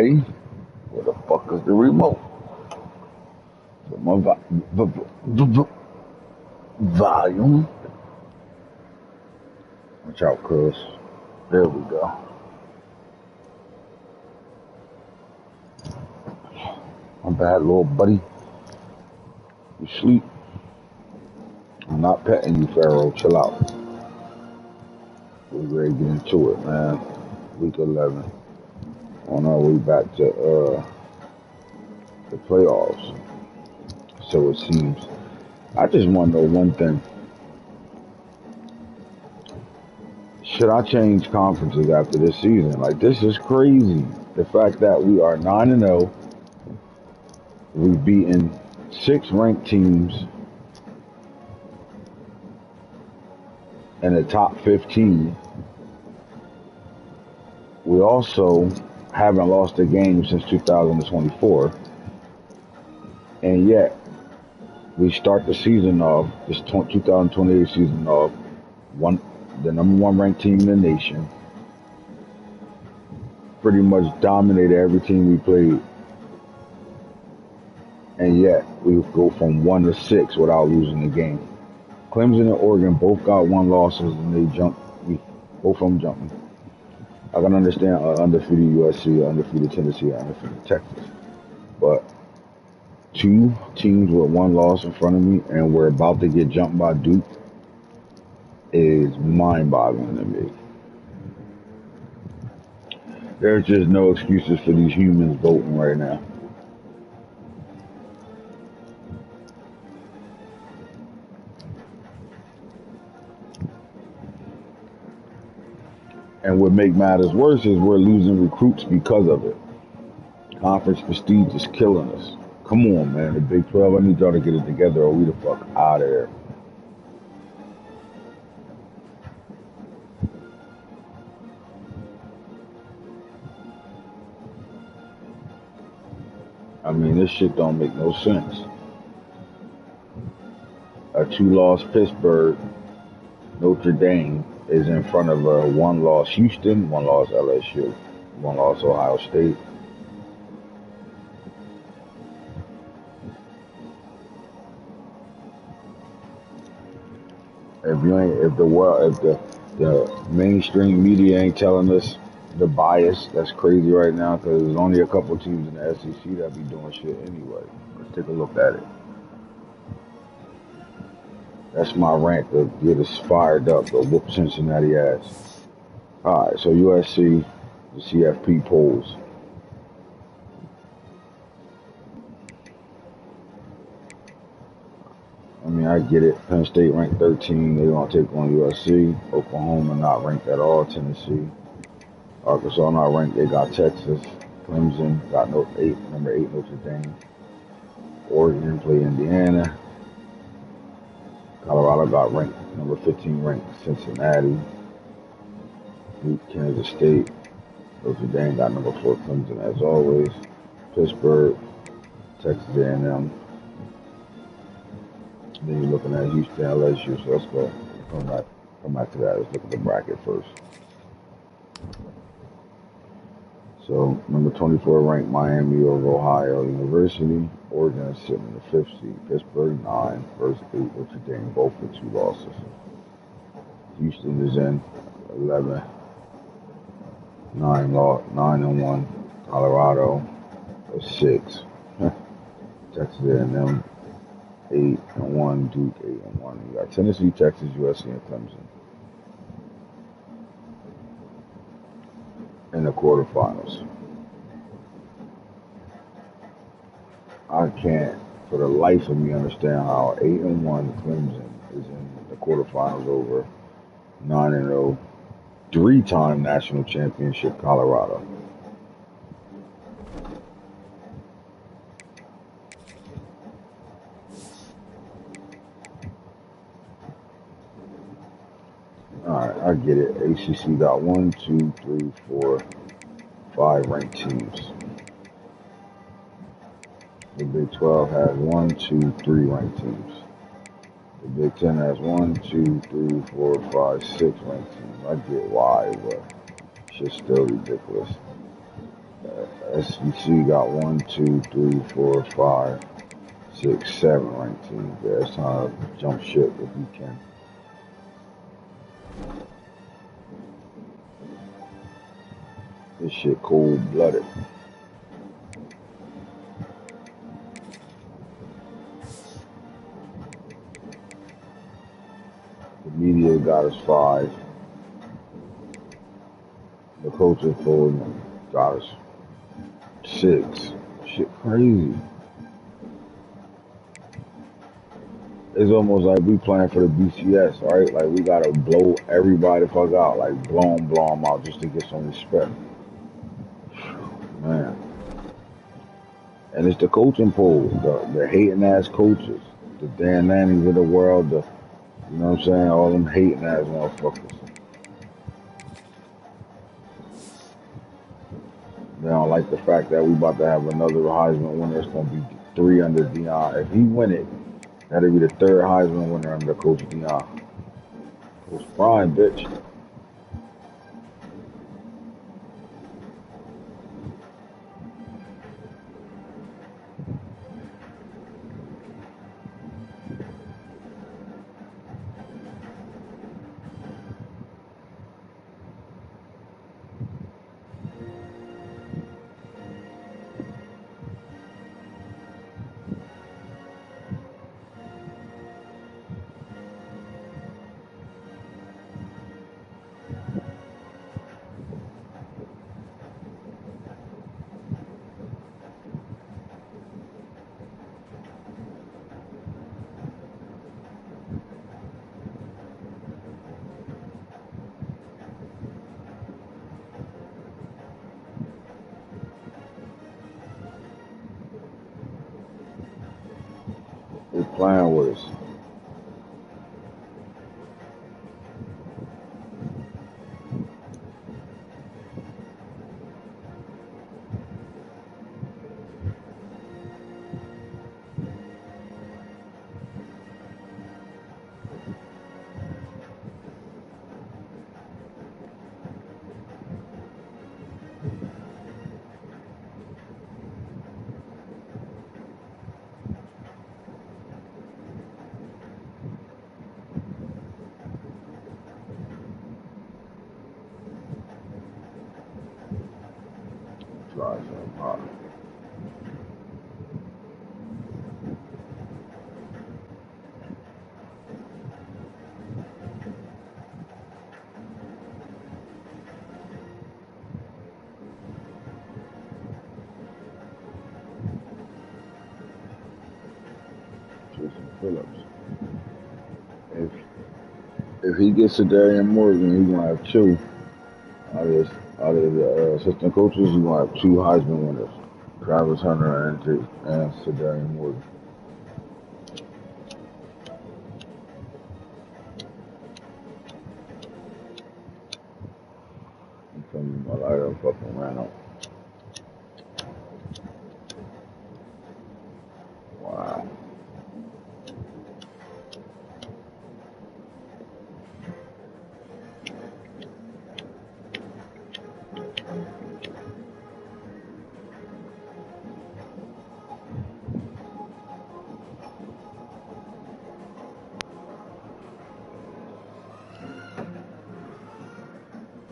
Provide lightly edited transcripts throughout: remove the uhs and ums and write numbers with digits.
Okay. Where the fuck is the remote? Put my volume. Watch out, cuz. There we go. My bad, little buddy. You sleep. I'm not petting you, Pharaoh. Chill out. We're ready to get into it, man. Week 11. On our way back to the playoffs. So it seems. I just want to know one thing. Should I change conferences after this season? Like, this is crazy. The fact that we are 9-0. We've beaten 6 ranked teams in the top 15. We also haven't lost a game since 2024. And yet, we start the season off, this 2028 season off, the number 1 ranked team in the nation. Pretty much dominated every team we played. And yet, we go from 1 to 6 without losing a game. Clemson and Oregon both got 1 losses and they jumped. Both of them jumping. I can understand undefeated USC, undefeated Tennessee, undefeated Texas. But 2 teams with 1 loss in front of me and we're about to get jumped by Duke is mind-boggling to me. There's just no excuses for these humans voting right now. And what makes matters worse is we're losing recruits because of it. Conference prestige is killing us. Come on, man. The Big 12, I need y'all to get it together or we the fuck out of here. I mean, this shit don't make no sense. A 2-loss Pittsburgh, Notre Dame is in front of a 1-loss Houston, 1-loss LSU, 1-loss Ohio State. If the mainstream media ain't telling us the bias, that's crazy right now because there's only a couple teams in the SEC that be doing shit anyway. Let's take a look at it. That's my rant to get us fired up, to whoop Cincinnati ass. Alright, so USC, the CFP polls. I mean, I get it. Penn State ranked 13. They're going to take on USC. Oklahoma not ranked at all. Tennessee. Arkansas not ranked. They got Texas. Clemson got number 8 Notre Dame. Oregon play Indiana. Colorado got ranked number 15 ranked Cincinnati. Duke, Kansas State. Notre Dame got number 4 Clemson as always. Pittsburgh, Texas A&M. Then you're looking at Houston, LSU. So let's go. Come back to that. Let's look at the bracket first. So number 24 ranked Miami of Ohio University. Oregon is sitting in the 5th seed. Pittsburgh 9. First 8 Notre Dame, both with 2 losses. Houston is in 11. 9-1. Colorado is 6. Texas A&M 8-1. Duke 8-1. You got Tennessee, Texas, USC, and Clemson in the quarterfinals. I can't, for the life of me, understand how 8-1 Clemson is in the quarterfinals over 9-0 3-time national championship Colorado. Alright, I get it. ACC got 1, 2, 3, 4, 5 ranked teams. The Big 12 has 1, 2, 3 ranked teams. The Big 10 has 1, 2, 3, 4, 5, 6 ranked teams. I get why, but shit's still ridiculous. SEC got 1, 2, 3, 4, 5, 6, 7 ranked teams. Yeah, it's time to jump ship if we can. This shit cold blooded. The media got us 5. The coaching poll got us 6. Shit crazy. It's almost like we playing for the BCS, right? Like we gotta blow everybody the fuck out, like blow them out just to get some respect, man. And it's the coaching poll, the hating ass coaches, the Dan Lannings of the world, the you know what I'm saying, all them hating ass motherfuckers. They don't like the fact that we about to have another Heisman winner. It's gonna be 3 under Dion. If he win it, that'll be the 3rd Heisman winner under Coach Dion. Coach Prime, bitch. They playing with us. Try something hard. Jason Phillips. If if he gets to Darian Morgan, he's gonna have 2 out of the assistant coaches. He's gonna have 2 Heisman winners, Travis Hunter and Sedarian Morgan. You feel me? My lighter fucking ran out. Wow.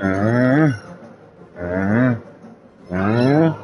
Uh, uh, uh, uh.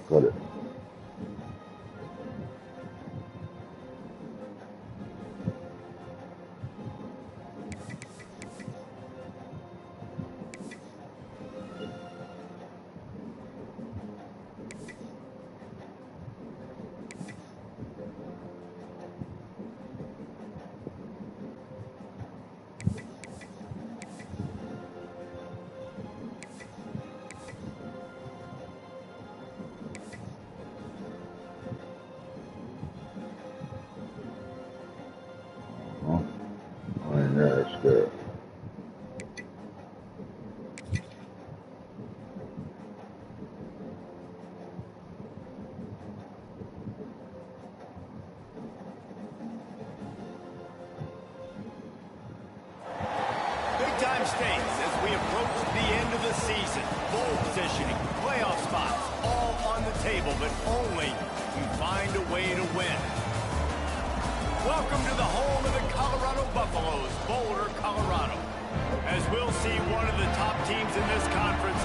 Cut it. Huh? I ain't that scared. Big time stakes as we approach the end of the season. Bowl positioning, playoff spots, all on the table, but only to find a way to win. Welcome to the home of the Colorado Buffaloes, Boulder, Colorado. As we'll see one of the top teams in this conference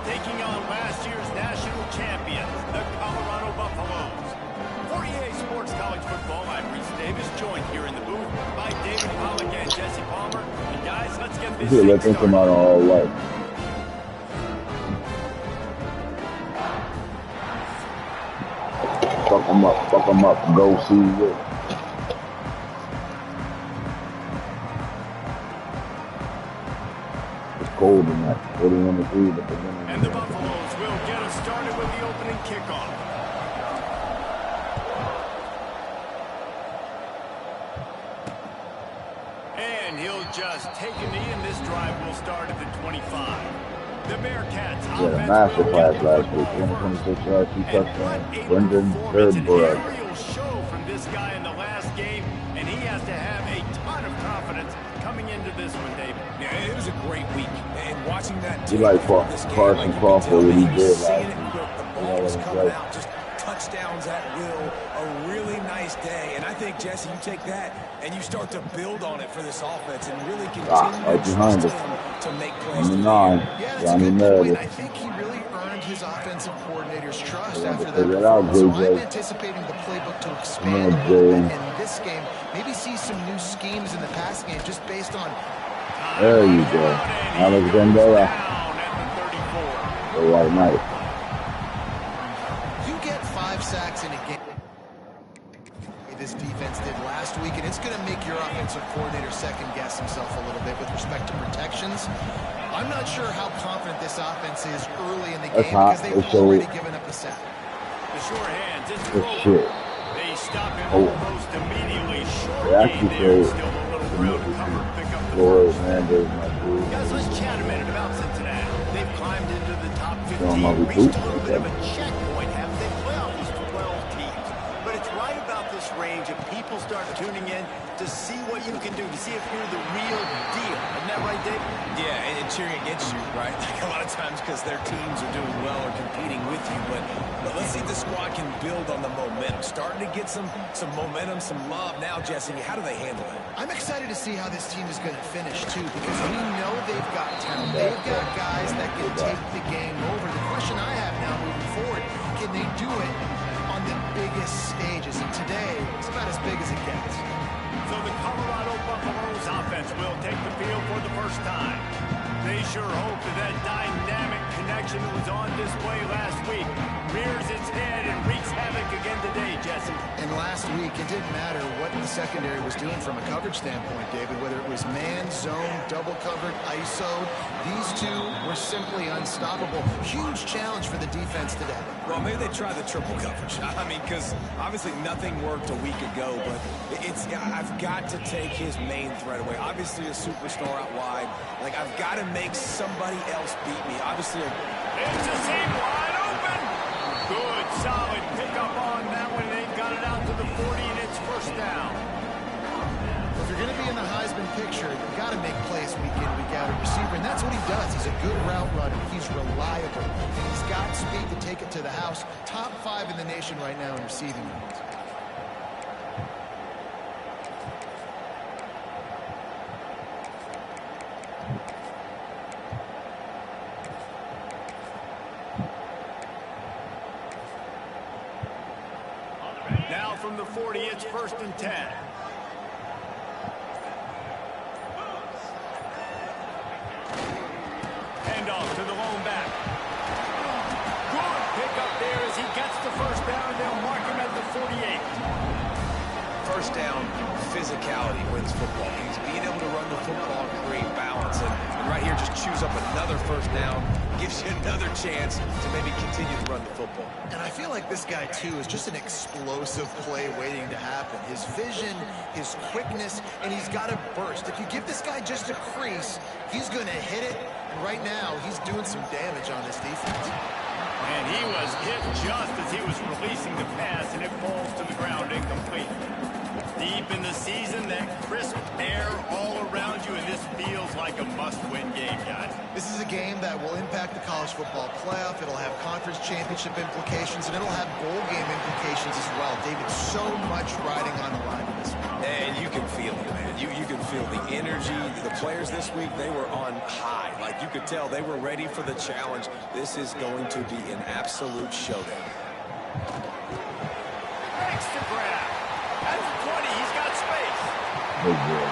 taking on last year's national champions, the Colorado Buffaloes. For EA Sports College Football, I'm Reese Davis, joined here in the booth by David Pollock and Jesse Palmer. And guys, let's get this Let them come out all right. Fuck them up, go see it. It's cold in that 41-3, but and the Buffaloes will get us started with the opening kickoff. And he'll just take a knee, and this drive will start at the 25. The Bearcats had a master class last week, 126 yards, 2 touchdowns. Brendan Third Aerial show from this guy in the last game, and he has to have a ton of confidence coming into this one, David. Yeah, it was a great week, and watching that. You like Carson Crawford, what he did last week. The ball was coming out, just touchdowns at will. A really nice day, and I think, Jesse, you take that and you start to build on it for this offense and really continue right behind to it. him to make plays. Yeah, that's a good point. I think he really earned his offensive coordinator's trust after that performance. So I'm anticipating the playbook to expand a little bit in this game. Maybe see some new schemes in the pass game just based on... There you go. Alex Vendora. Go right night. You get 5 sacks in a game. This defense did last week, and it's going to make your offensive coordinator second-guess himself a little bit with respect to protections. I'm not sure how confident this offense is early in the game because they've already given up a sack. The short hands, it's shit. They stop him almost immediately. Short actually game there, still a little ground to cover, pick up the first. Guys, let's chat a minute about Cincinnati. They've climbed into the top 15, reached a little bit of a checkpoint, haven't they? Playoff is 12 teams. But it's right about this range if people start tuning in to see what you can do, to see if you're the real deal. Isn't that right, Dave? Yeah, and cheering against you, right? Like a lot of times because their teams are doing well or competing with you. But let's see if the squad can build on the momentum. Starting to get some momentum, some love. Now, Jesse, how do they handle it? I'm excited to see how this team is going to finish, too, because we know they've got talent. They've got guys that can take the game over. The question I have now moving forward, can they do it on the biggest stages? And today, it's about as big as it gets. So the Colorado Buffaloes offense will take the field for the first time. They sure hope that dynamic connection that was on display last week rears its head and wreaks havoc again today, Jesse. And last week, it didn't matter what the secondary was doing from a coverage standpoint, David, whether it was man, zone, double covered, ISO. These two were simply unstoppable. Huge challenge for the defense today. Well, maybe they try the triple coverage. I mean, because obviously nothing worked a week ago, but I've got to take his main threat away. Obviously a superstar out wide. Like, I've got to make somebody else beat me. Obviously, it's a seam wide open. Good, solid pickup on that one. They've got it out to the 40, and it's first down. If you're going to be in the Heisman picture, you've got to make plays week in, week out at receiver, and that's what he does. He's a good route runner. He's reliable. And he's got speed to take it to the house. Top 5 in the nation right now in receiving yards. Now from the 40, it's 1st and 10. Hand off to the lone back. Good pick up there as he gets the 1st down, and they'll mark him at the 48. 1st down, physicality wins football games. Being able to run the football and create balance. And right here, just choose up another 1st down. Gives you another chance to maybe continue to run the football. And I feel like this guy, too, is just an explosive play waiting to happen. His vision, his quickness, and he's got a burst. If you give this guy just a crease, he's going to hit it. And right now, he's doing some damage on this defense. And he was hit just as he was releasing the pass, and it falls to the ground incomplete. Deep in the season, that crisp air all around you, and this feels like a must-win game, guys. This is a game that will impact the college football playoff. It'll have conference championship implications, and it'll have bowl game implications as well. David, so much riding on the line in this one. And you can feel it, man. You can feel the energy. The players this week, they were on high. Like, you could tell they were ready for the challenge. This is going to be an absolute showdown. Makes the grab. At the 20, he's got space. Big boy.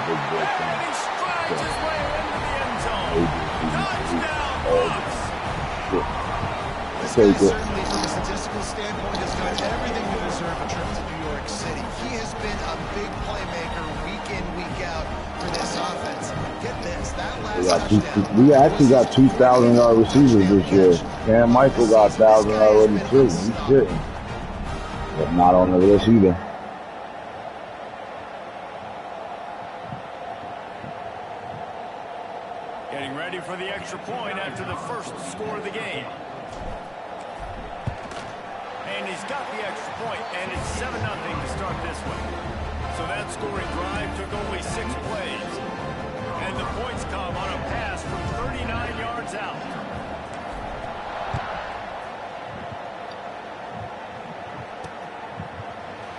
Big boy. And he strides his way into the end zone. Touchdown, Bucks. This guy certainly, from a statistical standpoint, has done everything to deserve a trip to New York City. He has been a big playmaker week in, week out for this offense. Get this, that last touchdown. We actually got 2,000-yard receivers this year. Cam Michael got 1,000 already too. He's sitting. But not on the list either. Getting ready for the extra point after the 1st score of the game. And he's got the extra point, and it's 7-0 to start this one. So that scoring drive took only 6 plays. And the points come on a pass from 39 yards out.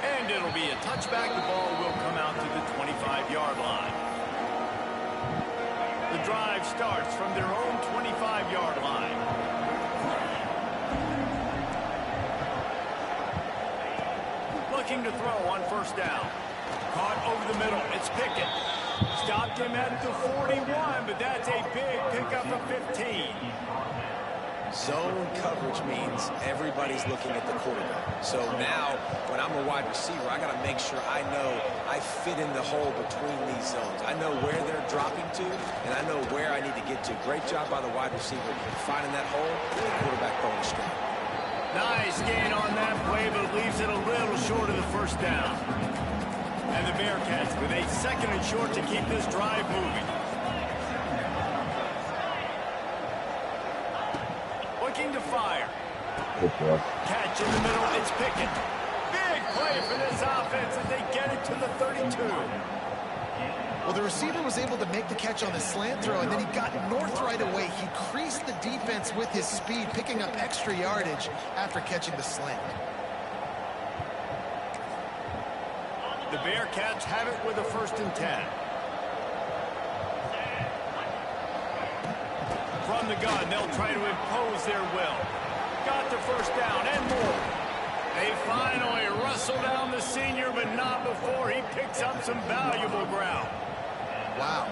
And it'll be a touchback. The ball will come out to the 25-yard line. The drive starts from their own 25-yard line. Looking to throw on 1st down. Caught over the middle. It's Pickett. Stopped him at the 41, but that's a big pickup of 15. Zone coverage means everybody's looking at the quarterback. So now, when I'm a wide receiver, I got to make sure I know I fit in the hole between these zones. I know where they're dropping to, and I know where I need to get to. Great job by the wide receiver finding that hole, and the quarterback throwing straight. Nice gain on that play, but leaves it a little short of the 1st down. And the Bearcats with a 2nd and short to keep this drive moving. Looking to fire. Catch in the middle, it's Pickett. Big play for this offense as they get it to the 32. Well, the receiver was able to make the catch on the slant throw, and then he got north right away. He creased the defense with his speed, picking up extra yardage after catching the slant. The Bearcats have it with a 1st and 10. From the gun, they'll try to impose their will. Got the 1st down and more. They finally wrestle down the senior, but not before he picks up some valuable ground. Wow.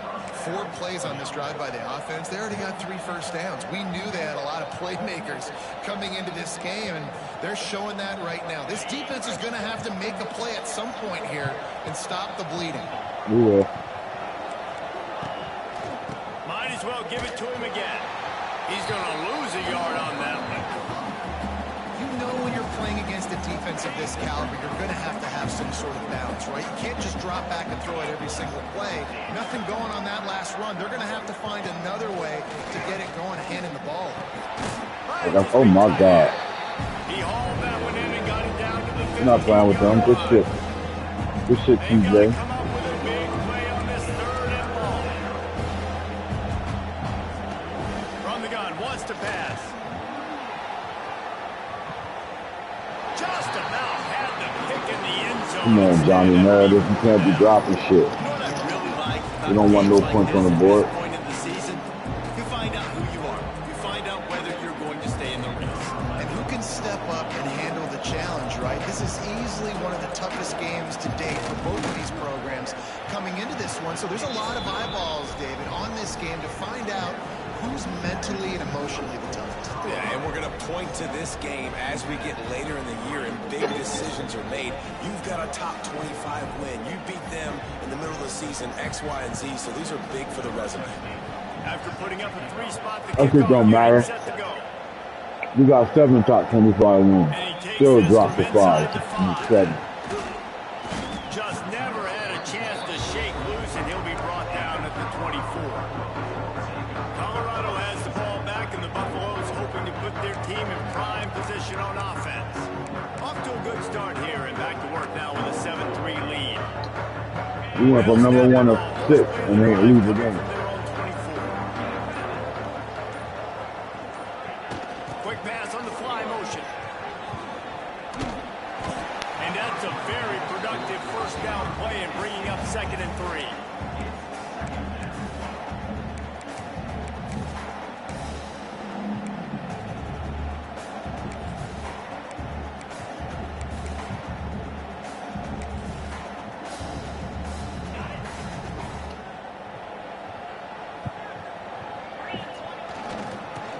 4 plays on this drive by the offense. They already got 3 first downs. We knew they had a lot of playmakers coming into this game, and they're showing that right now. This defense is going to have to make a play at some point here and stop the bleeding. We will. Might as well give it to him again. He's going to lose a yard on that one. You know when you're playing against a defense of this caliber, you're going to have some sort of balance, right? You can't just drop back and throw it every single play. Nothing going on that last run. They're going to have to find another way to get it going, handing the ball. Oh my God. He hauled that one in and got it down to the 50. I'm not playing with them. Good shit. Good shit, TJ. Come up with a big play on this 3rd and long. From the gun, wants to pass. Just about had the pick in the end zone. Come on, Johnny Meredith. You can't be dropping shit. You know what I really like? You don't want no points on the board. Point in the season, you find out who you are. You find out whether you're going to stay in the race. And who can step up and handle the challenge, right? This is easily one of the toughest games to date for both of these programs coming into this one. So there's a lot of eyeballs, David, on this game to find out who's mentally and emotionally the toughest. Yeah, and we're going to point to this game as we get later in the year and big decisions are made. You've got a top 25 win. You beat them in the middle of the season, X, Y, and Z, so these are big for the resume. After putting up a 3-spot, the That shit don't matter. set to go. We got 7 top 25 wins. Still dropped to 5. And 7. Just never had a chance to shake loose, and he'll be brought down at the 24. Colorado has the ball back, and the Buffaloes hoping to put their team in prime position on offense. Off to a good start here, and back to work now with a 7-3 lead. We went from number 1 to 6, and they lose the game. Quick pass on the fly motion. And that's a very productive first down play and bringing up 2nd and 3.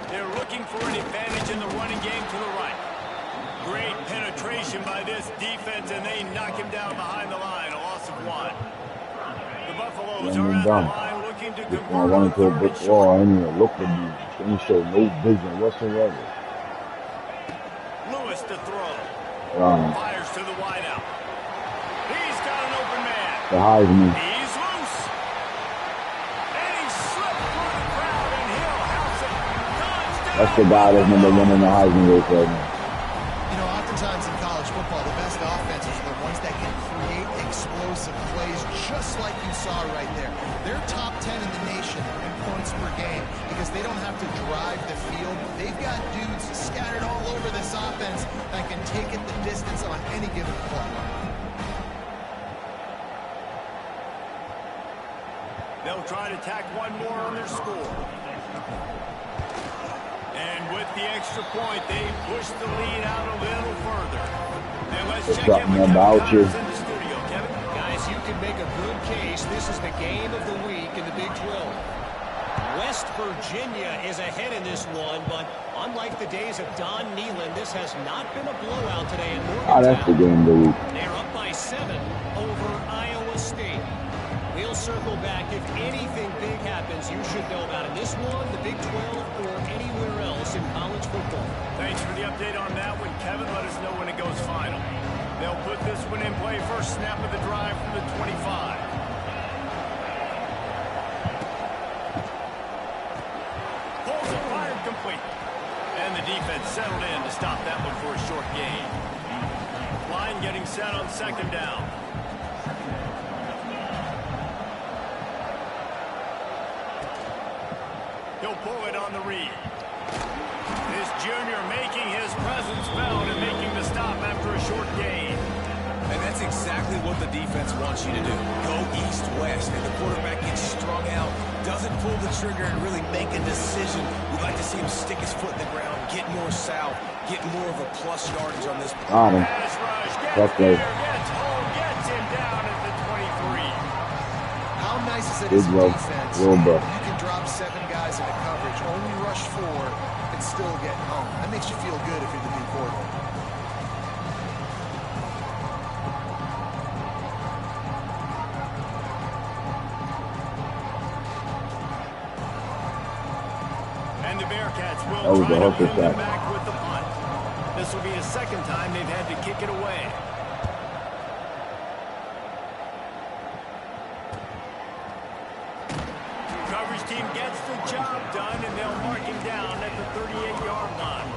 They're looking for an advantage in the running game to the right. Great penetration by this defense, and they knock him down behind the line. A loss of 1. The Buffaloes are at the line looking to convert. When I run into a brick wall, I didn't even look at me. They show no vision whatsoever. Lewis to throw. Fires to the wideout. He's got an open man. The Heisman. He's loose. And he slipped through the crowd, and he'll house it. Touchdown. That's the guy that's number 1 in the Heisman race right now. You know, oftentimes in college football, the best offenses are the ones that can create explosive plays, just like you saw right there. They're top 10 in the nation in points per game because they don't have to drive the field. They've got dudes scattered all over this offense that can take it the distance on any given play. They'll try to tack one more on their score. And with the extra point, they push the lead out a little further. And let's check in with Kevin Connors in the studio. Kevin? Guys, you can make a good case. This is the game of the week in the Big 12. West Virginia is ahead in this one, but unlike the days of Don Nehlen, this has not been a blowout today in Morgantown. That's the game of the week. They're up by 7 over Iowa State. We'll circle back. If anything big happens, you should know about it. This one, the Big 12, or anywhere else in college football. Thanks for the update on that one, Kevin. Let us know when it goes final. They'll put this one in play. First snap of the drive from the 25. Pulls it, fired complete. And the defense settled in to stop that one for a short gain. Line getting set on 2nd down. He'll pull it on the read. This junior making his presence felt and making the stop after a short gain. And that's exactly what the defense wants you to do. Go east-west, and the quarterback gets strung out, doesn't pull the trigger and really make a decision. We'd like to see him stick his foot in the ground, get more south, get more of a plus yardage on this play. On him. Pass rush, That's good. gets home, gets him down at the 23. How nice is it Big as a low, defense? little buck. You can drop 7 guys into coverage, only rush 4, and still get home. That makes you feel good if you're the D coordinator. And the Bearcats will That was try a to hooker win them shot. back with the punt. This will be a 2nd time they've had to kick it away. Coverage team gets the job done, and they'll mark him down at the 38-yard line.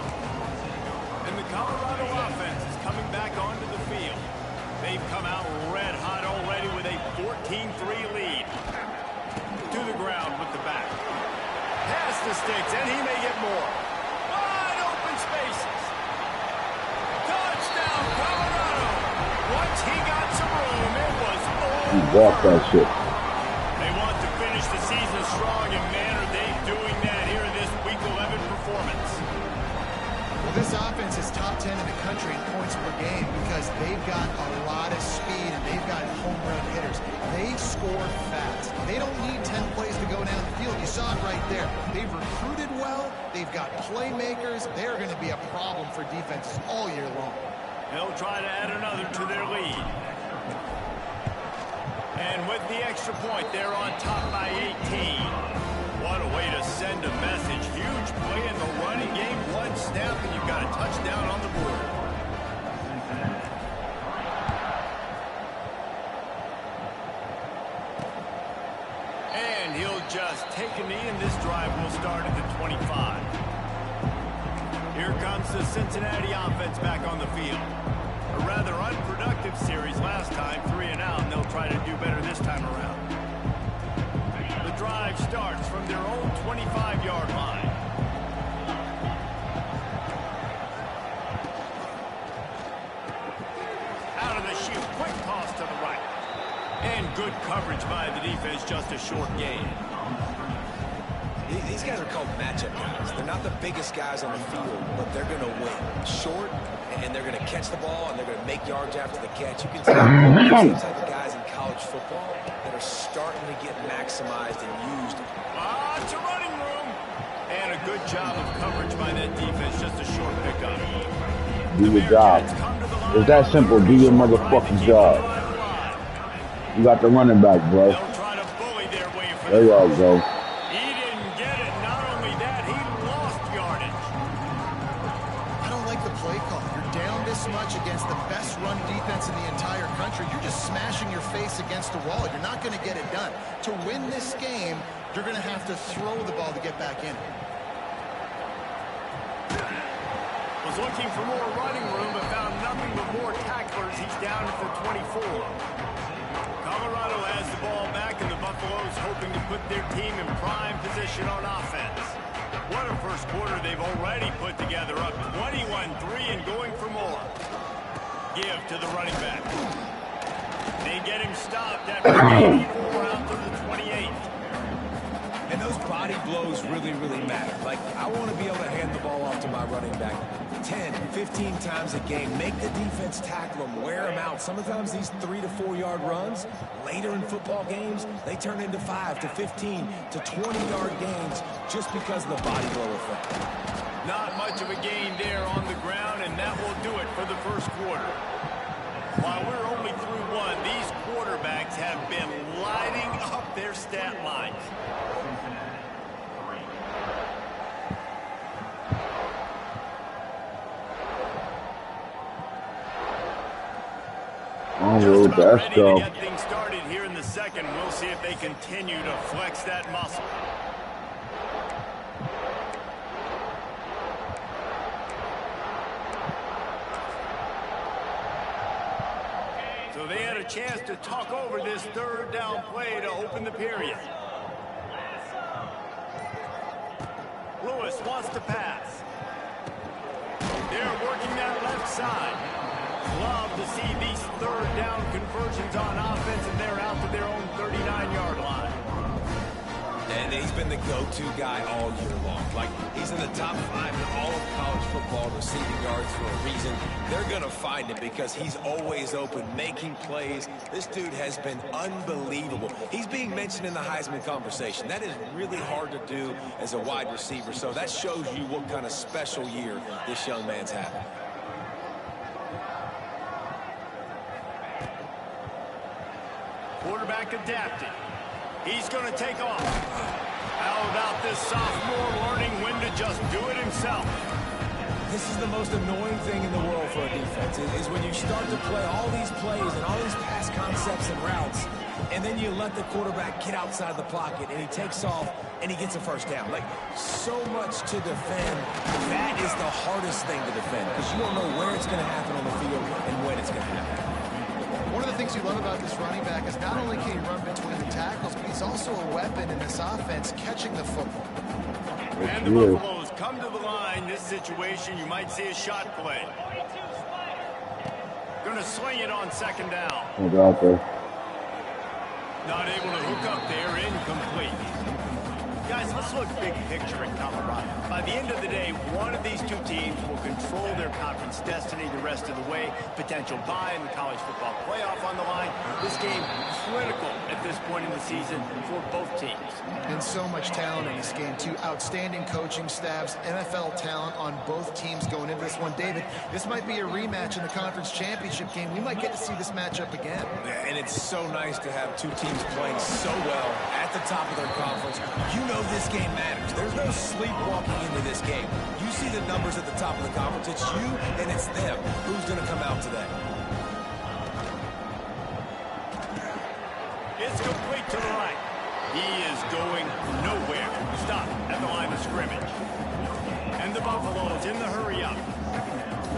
And the Colorado offense is coming back onto the field. They've come out red hot already with a 14-3 lead. To the ground with the back. Pass the sticks, and he may get more. Wide open spaces. Touchdown, Colorado. Once he got some room, it was He walked that shit. They want to finish the season strong, and man, are they doing that here in this Week 11 performance. Well, this offense is top 10 in the country in points per game because they've got a lot of speed and they've got home run hitters. They score fast. They don't need 10 plays to go down the field. You saw it right there. They've recruited well. They've got playmakers. They're going to be a problem for defenses all year long. They'll try to add another to their lead. And with the extra point, they're on top by 18. What a way to send a message. Huge play in the running game. One snap and you've got a touchdown on the board. And he'll just take a knee, and this drive will start at the 25. Here comes the Cincinnati offense back on the field. A rather unproductive series last time, 3 and out, and they'll try to do better this time around. The drive starts from their own 25-yard line. Out of the chute, quick toss to the right. And good coverage by the defense, just a short gain. These guys are called matchup guys. They're not the biggest guys on the field, but they're going to win. Short, and they're going to catch the ball, and they're going to make yards after the catch. You can see those type of guys in college football that are starting to get maximized and used. It's a running room. And a good job of coverage by that defense, just a short pickup. Do your job. It's that simple. Do your motherfucking job. You got the running back, bro. There y'all go. Much against the best run defense in the entire country. You're just smashing your face against the wall. You're not going to get it done. To win this game, you're going to have to throw the ball to get back in. Was looking for more running room, but found nothing but more tacklers. He's down at the 24. Colorado has the ball back, and the Buffaloes hoping to put their team in prime position on offense. What a first quarter they've already put together, up 21-3 and going for more. Give to the running back. They get him stopped after 84 out to the 28. And those body blows really, really matter. Like, I want to be able to hand the ball off to my running back 10, 15 times a game. Make the defense tackle them, wear them out. Sometimes these 3 to 4 yard runs, later in football games, they turn into 5 to 15 to 20-yard gains just because of the body blow effect. Not much of a gain there on the ground, and that will do it for the first quarter. While we're only through one, these quarterbacks have been lighting up their stat lines. Oh, Ready to get things started here in the second. We'll see if they continue to flex that muscle. So they had a chance to talk over this third down play to open the period. Lewis wants to pass. They're working that left side. Love to see these third down conversions on offense, and they're out to their own 39-yard line. And he's been the go-to guy all year long. Like, he's in the top 5 in all of college football receiving yards for a reason. They're going to find him because he's always open, making plays. This dude has been unbelievable. He's being mentioned in the Heisman conversation. That is really hard to do as a wide receiver. So that shows you what kind of special year this young man's having. Quarterback adapted. He's going to take off. How about this sophomore learning when to just do it himself? This is the most annoying thing in the world for a defense, is when you start to play all these plays and all these pass concepts and routes, and then you let the quarterback get outside the pocket, and he takes off, and he gets a first down. Like, so much to defend. That is the hardest thing to defend, because you don't know where it's going to happen on the field and when it's going to happen. One of the things you love about this running back is not only can he run between the tackles, but he's also a weapon in this offense, catching the football. And the Buffaloes come to the line. This situation, you might see a shot play. Going to swing it on second down. Okay. Not able to hook up there, incomplete. Guys, let's look big picture in Colorado. By the end of the day, one of these two teams will control their conference destiny the rest of the way. Potential bye in the college football playoff on the line. This game critical at this point in the season for both teams. And so much talent in this game, too. Outstanding coaching staffs, NFL talent on both teams going into this one. David, this might be a rematch in the conference championship game. We might get to see this matchup again. Yeah, and it's so nice to have two teams playing so well at the top of their conference. You know this game matters. There's no sleepwalking into this game. You see the numbers at the top of the conference. It's you and it's them. Who's going to come out today? It's complete to the right. He is going nowhere. Stop at the line of scrimmage. And the Buffaloes in the hurry up.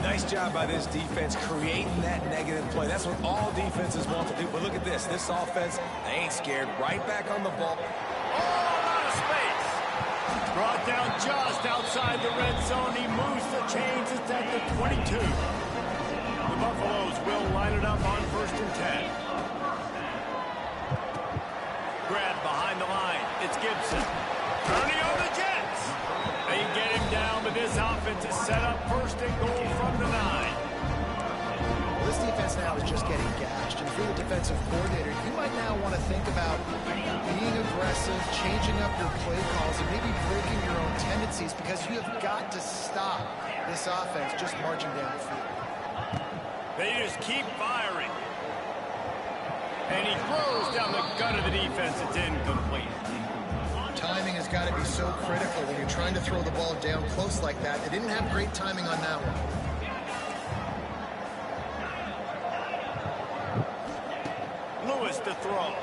Nice job by this defense creating that negative play. That's what all defenses want to do. But look at this. This offense, they ain't scared. Right back on the ball. Space. Brought down just outside the red zone. He moves the chains. It's at the 22. The Buffaloes will line it up on 1st and 10. Grab behind the line. It's Gibson. Turning on the Jets. They get him down, but this offense is set up 1st and goal from the 9. This defense now is just getting gashed. And if you're the defensive coordinator, you might now want to think about being aggressive, changing up your play calls, and maybe breaking your own tendencies, because you have got to stop this offense just marching down the field. They just keep firing. And he throws down the gut of the defense. It's incomplete. Timing has got to be so critical when you're trying to throw the ball down close like that. They didn't have great timing on that one. Lewis to throw.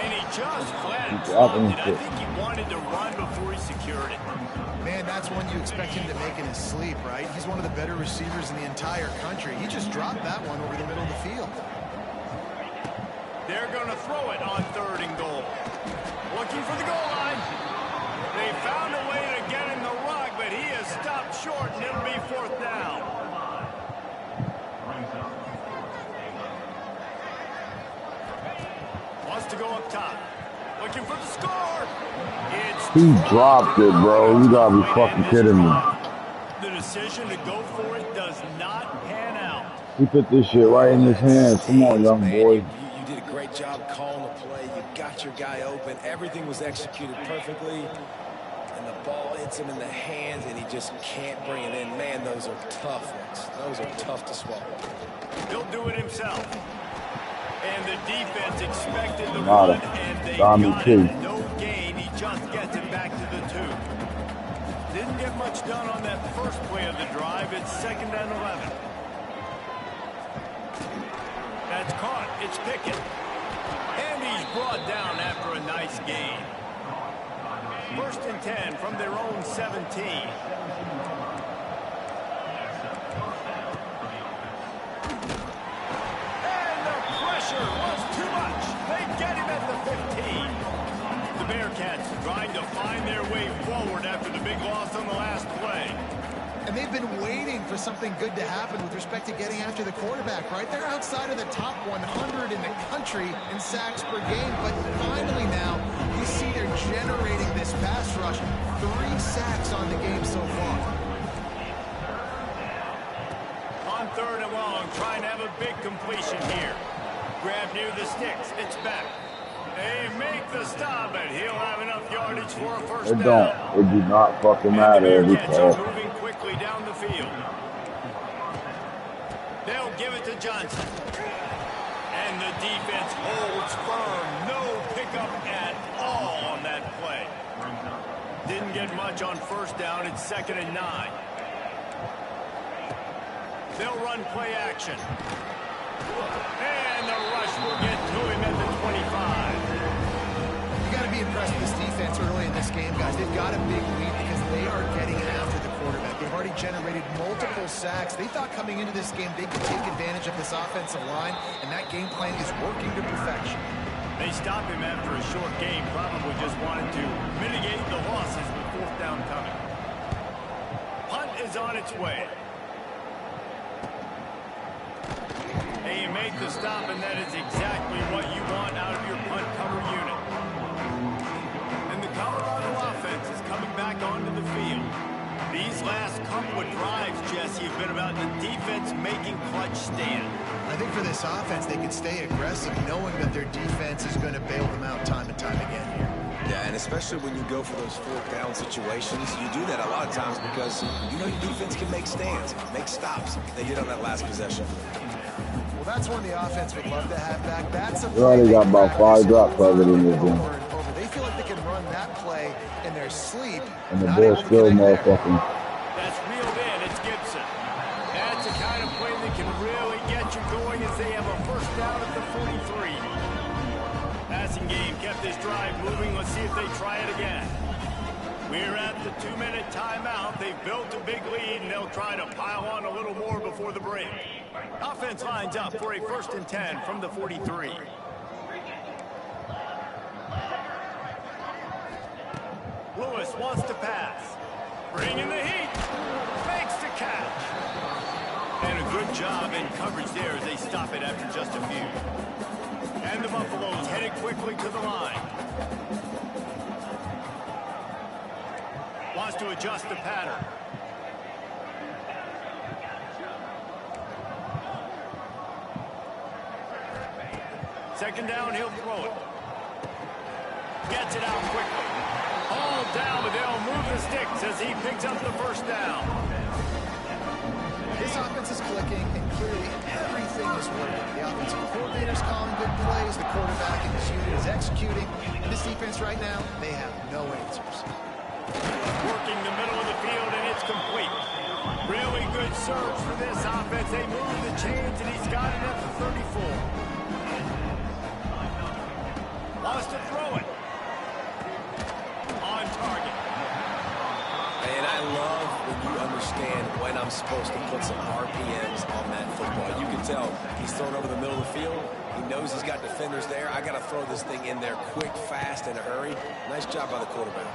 And he just flat dropped it. I think he wanted to run before he secured it. Man, that's one you expect him to make in his sleep, right? He's one of the better receivers in the entire country. He just dropped that one over the middle of the field. They're going to throw it on 3rd and goal. Looking for the goal line. They found a way to get in the rug, but he is stopped short, and it'll be 4th down. Wants to go up top. Looking for the score. He dropped it, bro. You gotta be fucking kidding me. The decision to go for it does not pan out. He put this shit right in his hands. Come on, young boy. You did a great job calling the play. You got your guy open. Everything was executed perfectly. And the ball hits him in the hands, and he just can't bring it in. Man, those are tough ones. Those are tough to swallow. He'll do it himself. And the defense expected the run, and they got it. No gain. He just gets it back to the 2. Didn't get much done on that first play of the drive. It's 2nd and 11. That's caught. It's Pickett. And he's brought down after a nice gain. 1st and 10 from their own 17. Was too much. They get him at the 15. The Bearcats trying to find their way forward after the big loss on the last play. And they've been waiting for something good to happen with respect to getting after the quarterback, right? They're outside of the top 100 in the country in sacks per game, but finally now you see they're generating this pass rush. 3 sacks on the game so far. On 3rd and long, trying to have a big completion here. Grab near the sticks. It's back. They make the stop, but he'll have enough yardage for a 1st down. It do not fucking matter every call. Moving quickly down the field. They'll give it to Johnson. And the defense holds firm. No pickup at all on that play. Didn't get much on 1st down. It's 2nd and 9. They'll run play action. And the rush will get to him at the 25. You got to be impressed with this defense early in this game, guys. They've got a big lead because they are getting after the quarterback. They've already generated multiple sacks. They thought coming into this game they could take advantage of this offensive line, and that game plan is working to perfection. They stop him after a short game, probably just wanted to mitigate the losses with 4th down coming. Punt is on its way. And you make the stop, and that is exactly what you want out of your punt cover unit. last couple of drives, Jesse, have been about the defense making clutch stand. I think for this offense, they can stay aggressive knowing that their defense is going to bail them out time and time again here. Yeah, and especially when you go for those fourth down situations, you do that a lot of times because you know your defense can make stands, make stops. They did on that last possession. Well, that's one the offense would love to have back. That's a They already got about 5 drops covered in this game. They feel like they can run that play in their sleep. And the ball's still motherfucking. That's reeled in. It's Gibson. That's the kind of play that can really get you going as they have a first down at the 43. Passing game kept this drive moving. Let's see if they try it again. We're at the 2-minute timeout. They've built a big lead, and they'll try to pile on a little more before the break. Offense lines up for a 1st and 10 from the 43. Lewis wants to pass. Bringing the heat. Makes the catch. And a good job in coverage there as they stop it after just a few. And the Buffaloes headed quickly to the line. Wants to adjust the pattern. Second down, he'll throw it. Gets it out quickly. All down, but they'll move the sticks as he picks up the first down. This offense is clicking, and clearly everything is working. The offensive coordinator's calling good plays. The quarterback in his unit is executing. And this defense right now, they have no answers. Working the middle of the field, and it's complete. Really good surge for this offense. They move the chains, and he's got it at the 34. Wants to throw it. On target. And I love when you understand when I'm supposed to put some RPMs on that football. You can tell he's thrown over the middle of the field. He knows he's got defenders there. I got to throw this thing in there quick, fast, in a hurry. Nice job by the quarterback.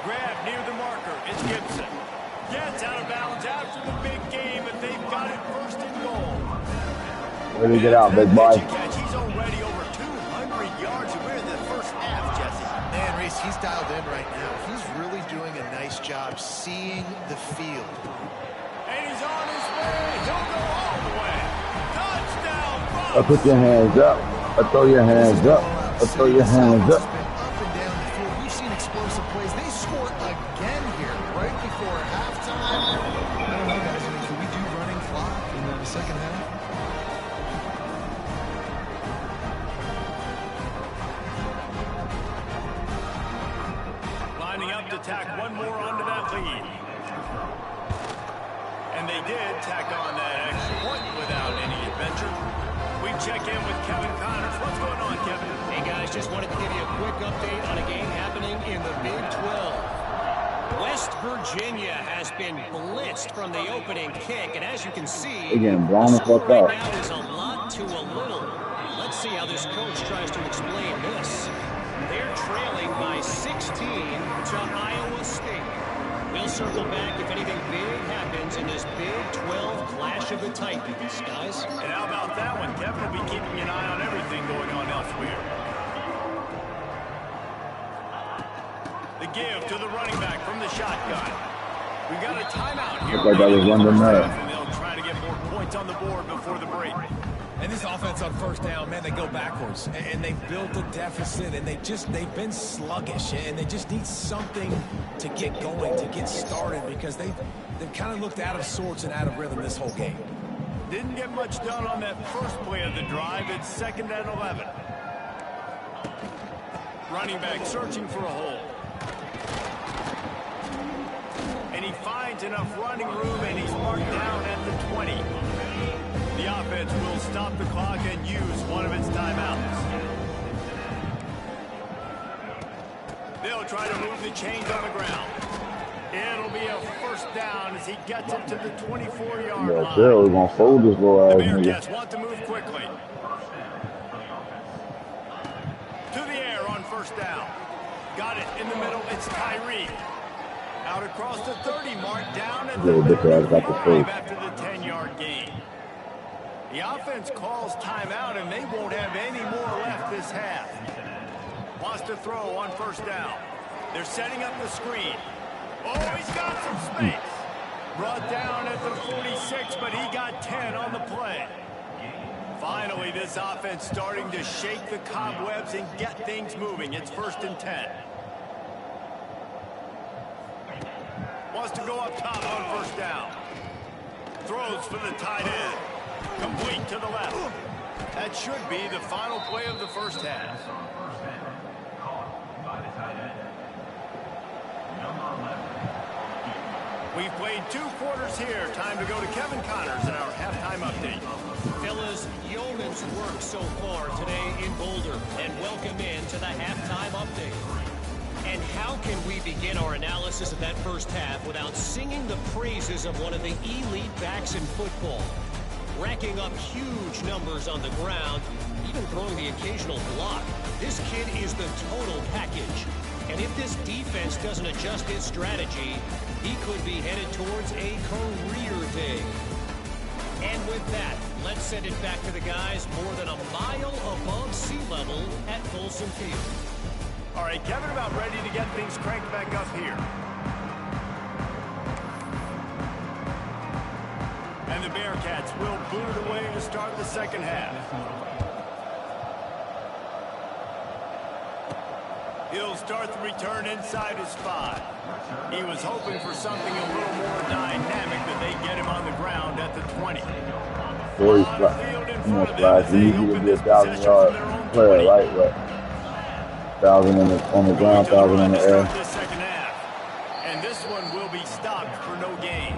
Grab near the marker. It's Gibson. Gets out of bounds after the big game, but they've got it 1st and goal. Where do you get out, big boy? He's already over 200 yards, and we're in the first half, Jesse. Man, Reese, he's dialed in right now. He's really doing a nice job seeing the field. And he's on his way. He'll go all the way. Touchdown, Bucks. I put your hands up. I throw your hands up. I throw your hands up. Up and down the field. We've seen explosive plays. They scored again here right before halftime. I don't know, guys. I mean, can we do running clock in the second half? Lining up to tack one more onto that lead. And they did tack on that extra point without any adventure. We check in with Kevin Connors. What's going on, Kevin? Hey, guys, just wanted to give you a quick update on a game happening in the Big 12. West Virginia has been blitzed from the opening kick, and as you can see, Again, blown the fuck right out. now is a lot to a little. Let's see how this coach tries to explain this. They're trailing by 16 to Iowa State. We'll circle back if anything big happens in this Big 12 clash of the Titans, guys. And how about that one? Kevin will be keeping an eye on everything going on elsewhere. The give to the running back from the shotgun. We got a timeout here. Looks like I was running there. And they'll try to get more points on the board before the break. And this offense on first down, man, they go backwards. And they've built a deficit, and they've been sluggish. And they just need something to get going, to get started, because they've kind of looked out of sorts and out of rhythm this whole game. Didn't get much done on that first play of the drive. It's 2nd and 11. Running back searching for a hole. And he finds enough running room, and he's marked down at the 20. The offense will stop the clock and use one of its timeouts. They'll try to move the chains on the ground. It'll be a first down as he gets it to the 24-yard line. Yeah, sure, we're gonna fold this little ass The nigga. Bearcats want to move quickly. To the air on first down. Got it in the middle. It's Tyreek. Out across the 30 mark, down at the Little bitch ass got the 35 fold. after the 10-yard gain. The offense calls timeout, and they won't have any more left this half. Wants to throw on first down. They're setting up the screen. Oh, he's got some space. Brought down at the 46, but he got 10 on the play. Finally, this offense starting to shake the cobwebs and get things moving. It's 1st and 10. Wants to go up top on 1st down. Throws for the tight end. Complete to the left. That should be the final play of the 1st half. We've played 2 quarters here. Time to go to Kevin Connors in our halftime update. Fellas, yeoman's work so far today in Boulder. And welcome in to the halftime update. And how can we begin our analysis of that 1st half without singing the praises of one of the elite backs in football? Racking up huge numbers on the ground, even throwing the occasional block. This kid is the total package. And if this defense doesn't adjust its strategy, he could be headed towards a career day. And with that, let's send it back to the guys more than a mile above sea level at Folsom Field. All right, Kevin, about ready to get things cranked back up here. And the Bearcats will boot it away to start the 2nd half. He'll start the return inside his 5. He was hoping for something a little more dynamic, but they get him on the ground at the 20. Boy, come on, Splash. You need to be a 1,000-yard player, right? But 1,000 on the ground, 1,000 in the air. And this one will be stopped for no gain.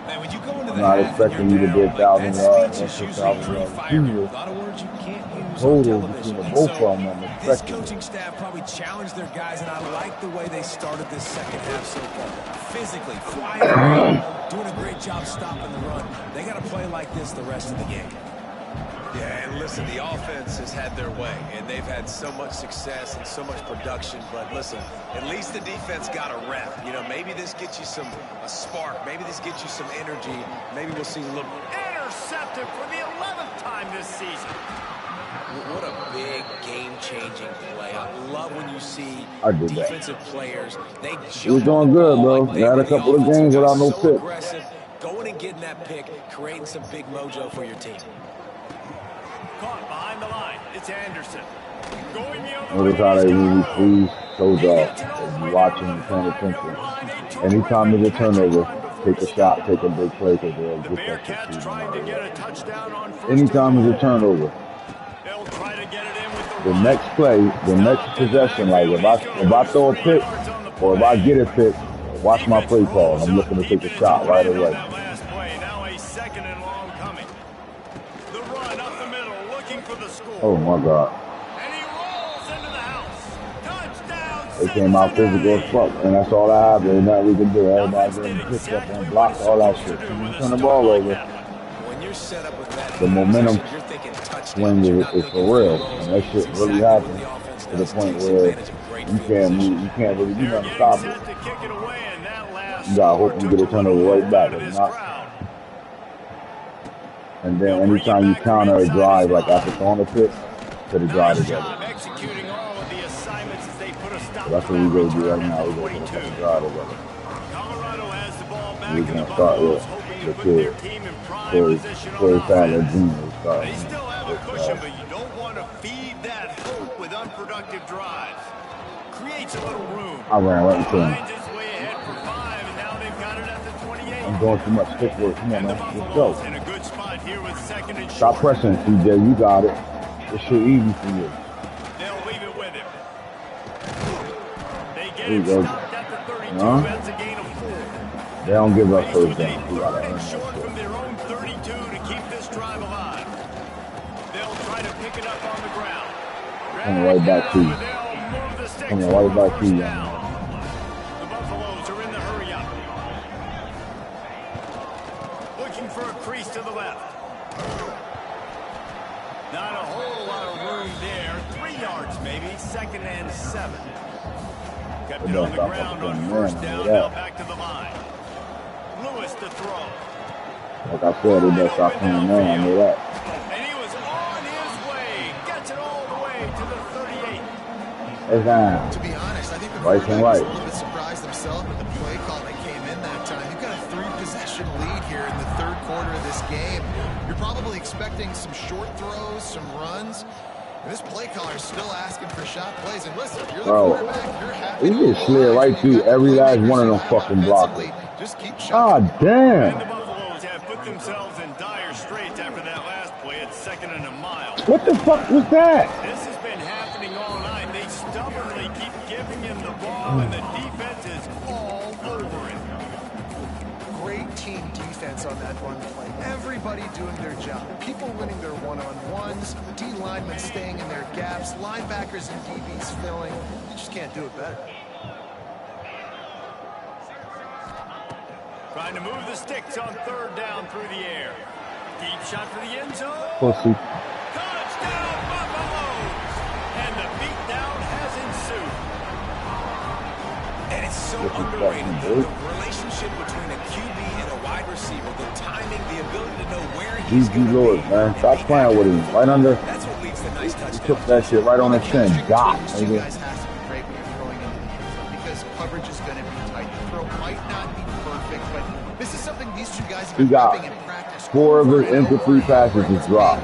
Man, when you go into I'm not expecting you to be 1,000 yards and 2,000 yards. A lot of words you can't use Total on between television. the both of them. This coaching staff probably challenged their guys, and I like the way they started this 2nd half so far. Physically, flying around, doing a great job stopping the run. They got to play like this the rest of the game. Yeah, and listen, the offense has had their way, and they've had so much success and so much production. But listen, at least the defense got a rep. You know, maybe this gets you a spark. Maybe this gets you some energy. Maybe we'll see a little. Intercepted for the 11th time this season. What a big game-changing play. I love when you see defensive players. They We're doing good, bro. We had a couple of games without no pick. Going and getting that pick, creating some big mojo for your team. Caught behind the line. It's Anderson. Going the other Notice how they really freeze those off. If you're watching and paying attention. Anytime there's a turnover, take a shot, take a big play, because they'll the get that Bearcats trying to get a touchdown on 1st. Anytime there's a turnover, They'll try to get it in with the next play, the next possession, like if I throw a pick or if I get a pick, watch my play call. I'm looking to take a shot right away. Now a 2nd and long coming. The run up the middle, looking for the score. Oh my God. And he rolls into the house. Touchdown. They came out physical as fuck, and that's all I have. There's nothing we can do. Everybody's getting picked up and blocked, all that shit. Turn the ball over. When you're set up with that, The momentum you're thinking swing is for real, and that shit really happens to the point where you can't move, you can't really do nothing to stop it. You gotta hope you get a turnover right back. If not, and then anytime you counter a drive, like after throwing a pick, put a drive together. So that's what we're gonna do right now. We're gonna put a drive together. We're gonna start with the kid, Corey Fowler Jr. They still have a cushion, but you don't want to feed that hope with unproductive drives. Creates a little room. I ran right into him. Finds his way ahead for 5, and now they've got it at the 28. I'm doing too much stick work. Come on, man. Let's go. In a good spot here with 2nd and Stop short. pressing, CJ. You got it. This shit easy for you. They'll leave it with him. They get There you him go. stopped at the 32. Huh? That's a gain of 4. They don't give up Faced first with a down. We gotta third earn and that short shit. from their own 32 to keep this drive alive. They'll try to pick it up on the ground. Coming right back to you. They'll move the sticks Coming right back to you. down. The Buffaloes are in the hurry up. Looking for a crease to the left. Not a whole lot of room there. 3 yards maybe. 2nd and 7. Kept it on the ground on 1st down. Now back to the line. Lewis to throw. Like I said, they better stop playing man. I know that. And he was on his way. Gets it all the way to the 38. It's down. To be honest, I think the Right and quarterback was right. a little bit surprised himself. game, you're probably expecting some short throws, some runs. And this play caller is still asking for shot plays. And listen, if you're the quarterback, you're happy he just slid right through every last one of them fucking blockers. Just keep God damn. And the Buffaloes have put themselves in dire straits after that last play at 2nd and a mile. What the fuck was that? This has been happening all night. They stubbornly keep giving him the ball, and the defense is all over it. Great team defense on that one play. Everybody doing their job. People winning their one-on-ones, D linemen staying in their gaps, linebackers and DBs filling. You just can't do it better. Trying to move the sticks on 3rd down through the air. Deep shot for the end zone. Pussy. Touchdown, Buffaloes! And the beatdown has ensued. And it's so underrated. The relationship between a QB and a wide receiver, the timing, the ability to know where he's going to Lord, be. man. Stop playing with him. Right under. That's what leads to nice touchdowns. He took that shit right on his chin. Dot. You guys have to be great when you're throwing into the end zone because coverage is going to be tight. The throw might not be perfect, but this is something these two guys have been prepping in practice. 4 of his incomplete passes just dropped.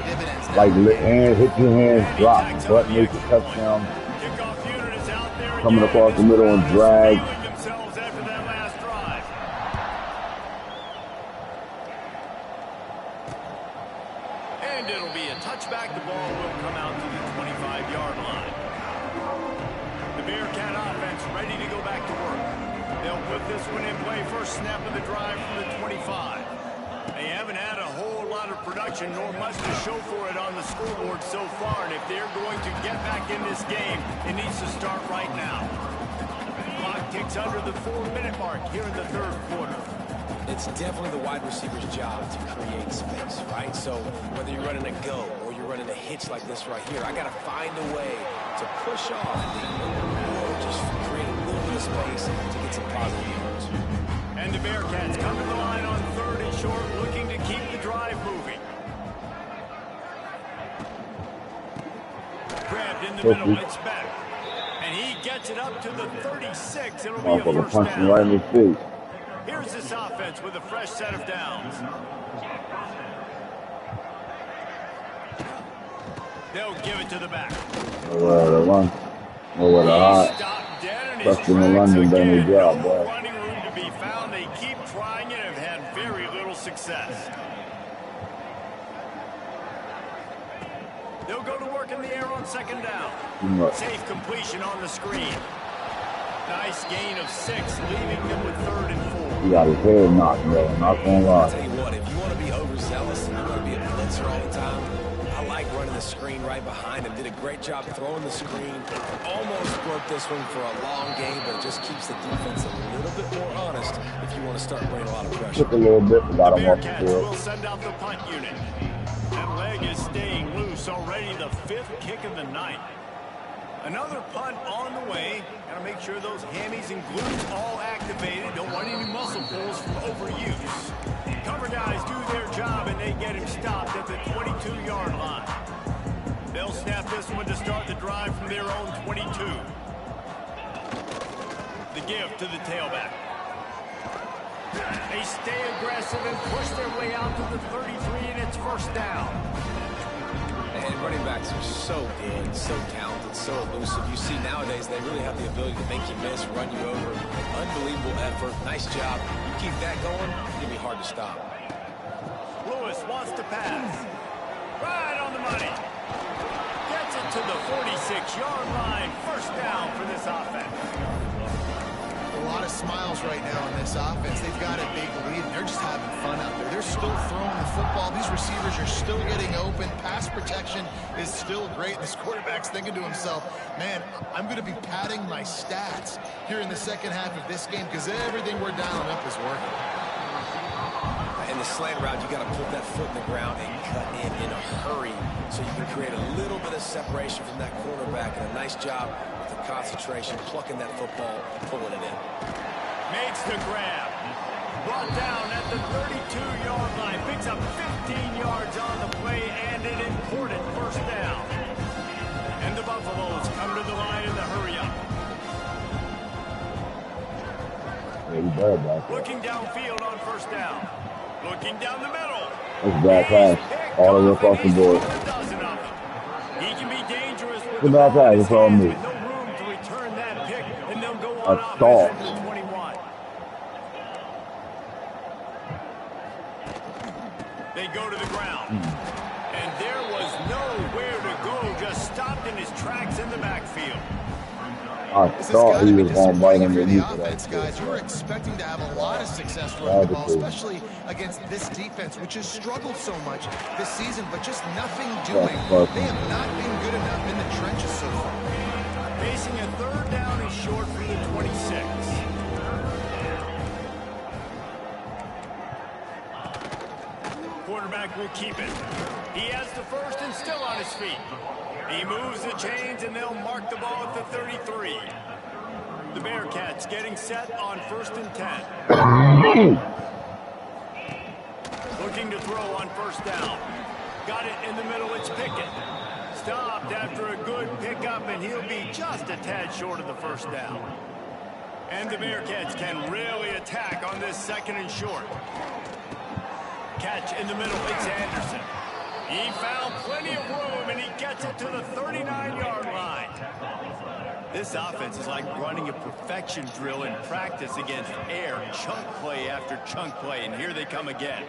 Like hand, hit your hands, drop, butt make a touchdown. Kickoff unit is out there Coming again. across the middle and drag. Feeling themselves after that last drive. And it'll be a touchback. The ball will come out to the 25-yard line. The Bearcat offense ready to go back to work. They'll put this one in play. First snap of the drive from the 25. They haven't had a whole lot of production nor much to show for it on the scoreboard so far. And if they're going to get back in this game, it needs to start right now. Clock ticks under the 4-minute mark here in the 3rd quarter. It's definitely the wide receiver's job to create space, right? So whether you're running a go or you're running a hitch like this right here, I got to find a way to push off or just create a little bit of space to get some positive yards. And the Bearcats come to the line on 3rd and short, looking to keep the drive moving. Grabbed in the middle, it's back. And he gets it up to the 36. It'll be a Motherfucker first punched me down. right in the face. Here's this offense with a fresh set of downs. They'll give it to the back. Nowhere to run. Nowhere to hide. Stopped dead in his Trusting the tracks London done their again. job, No boy. running room to be found. They keep trying it and have had very little success. They'll go to work in the air on 2nd down. Safe completion on the screen. Nice gain of 6, leaving them with 3rd and 4. He got his head knocked, bro. I'm not gonna I'll tell lie. you what, if you want to be overzealous and you want to be a blitzer all the time, I like running the screen right behind him. Did a great job throwing the screen. Almost broke this one for a long game, but it just keeps the defense a little bit more honest if you want to start bringing a lot of pressure. Took a little bit, but got him off the Bearcats field. will send out the punt unit. That leg is staying loose already, the 5th kick of the night. Another punt on the way. Got to make sure those hammies and glutes all activated. Don't want any muscle pulls from overuse. Cover guys do their job, and they get him stopped at the 22-yard line. They'll snap this one to start the drive from their own 22. The give to the tailback. They stay aggressive and push their way out to the 33, and it's first down. And running backs are so good, so talented, so elusive. You see nowadays they really have the ability to make you miss, run you over. Unbelievable effort. Nice job. You keep that going, it'll be hard to stop. Lewis wants to pass. Right on the money. Gets it to the 46-yard line. First down for this offense. A lot of smiles right now on this offense. They've got a big lead, and they're just having fun out there. They're still throwing the football. These receivers are still getting open. Pass protection is still great. This quarterback's thinking to himself, man, I'm going to be padding my stats here in the second half of this game because everything we're dialing up is working. In the slant route, you got to put that foot in the ground and cut in a hurry so you can create a little bit of separation from that quarterback. And a nice job with the concentration, plucking that football, pulling it in. Makes the grab. Brought down at the 32-yard line. Picks up 15 yards on the play and an important first down. And the Buffaloes come to the line in the hurry up. Yeah, he better back there. Looking downfield on first down. Looking down the middle. That's a bad pass. All the way across the board. He can be dangerous with It's a the bad ball in pass. his That's all I hands need. with no room to return that pick, and they'll go on A offense thought. from the 21. They go to the ground. And there was nowhere to go, just stopped in his tracks in the backfield. I thought he was going to bite underneath the that offense, guys. You were expecting to have a lot of success running the ball, especially against this defense, which has struggled so much this season, but just nothing doing. They have not been good enough in the trenches so far. Facing a third down and short from the 26. Quarterback will keep it. He has the first and still on his feet. He moves the chains, and they'll mark the ball at the 33. The Bearcats getting set on 1st and 10. Looking to throw on 1st down. Got it in the middle. It's Pickett. Stopped after a good pickup, and he'll be just a tad short of the 1st down. And the Bearcats can really attack on this 2nd and short. Catch in the middle. It's Anderson. He found plenty of room, and he gets it to the 39-yard line. This offense is like running a perfection drill in practice against air, chunk play after chunk play, and here they come again.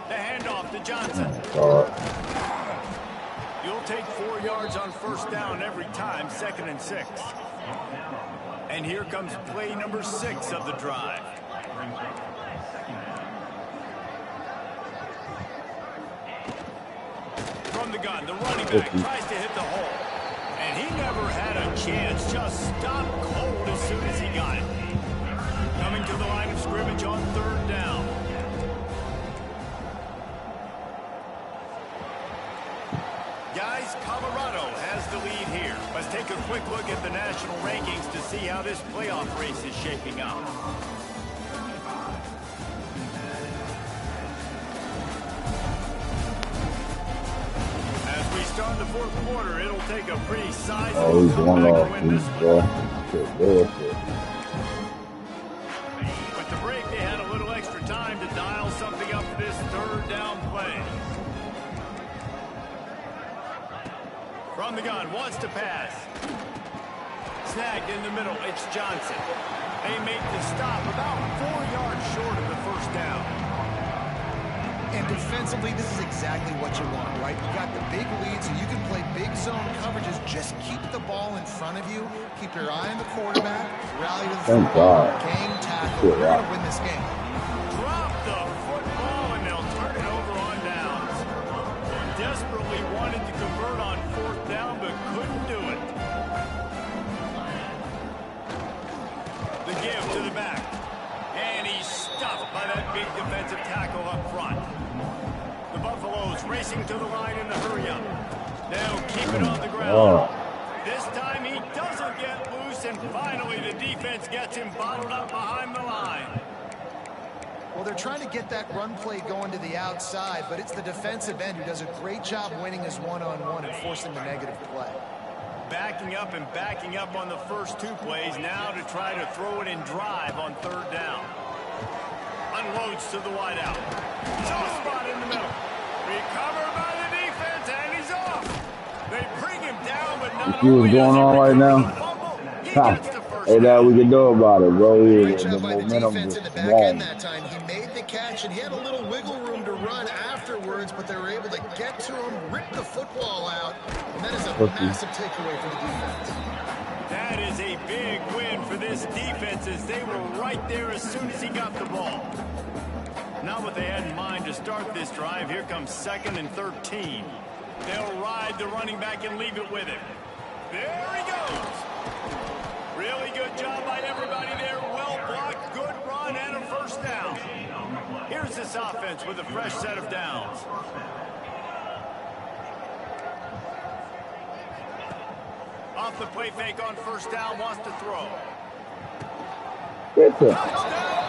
The handoff to Johnson. You'll take 4 yards on 1st down every time, 2nd and 6. And here comes play number 6 of the drive. From the gun, the running back tries to hit the hole. And he never had a chance, just stopped cold as soon as he got it. Coming to the line of scrimmage on 3rd down. Guys, Colorado has the lead here. Let's take a quick look at the national rankings to see how this playoff race is shaping up. Start the 4th quarter, it'll take a pretty sizable comeback to win this one. With the break, they had a little extra time to dial something up for this 3rd down play. From the gun, wants to pass. Snagged in the middle, it's Johnson. They make the stop about 4 yards short of the 1st down. And defensively, this is exactly what you want, right? You got the big lead, so you can play big zone coverages. Just keep the ball in front of you. Keep your eye on the quarterback. Rally to the football. Game tackle. We're going to win this game. Drop the football, and they'll turn it over on downs. Desperately wanted to convert on 4th down, but couldn't do it. The give to the back. And he's stuffed by that big defensive tackle up front. The Buffaloes racing to the line in the hurry-up. They'll keep it on the ground. This time he doesn't get loose, and finally the defense gets him bottled up behind the line. Well, they're trying to get that run play going to the outside, but it's the defensive end who does a great job winning his one-on-one and forcing the negative play. Backing up and backing up on the first 2 plays, now to try to throw it in drive on 3rd down. Unloads to the wideout. Soft spot in the middle. Recovered by the defense, and he's off. They bring him down, but not see what's going on right now? Hey, that we can do about it, bro. Great job by the defense in the back end that time. He made the catch, and he had a little wiggle room to run afterwards, but they were able to get to him, rip the football out, and that is a massive takeaway for the defense. That is a big win for this defense, as they were right there as soon as he got the ball. Not what they had in mind to start this drive. Here comes 2nd and 13. They'll ride the running back and leave it with him. There he goes. Really good job by everybody there. Well blocked, good run, and a 1st down. Here's this offense with a fresh set of downs. Off the play fake on 1st down, wants to throw. Touchdown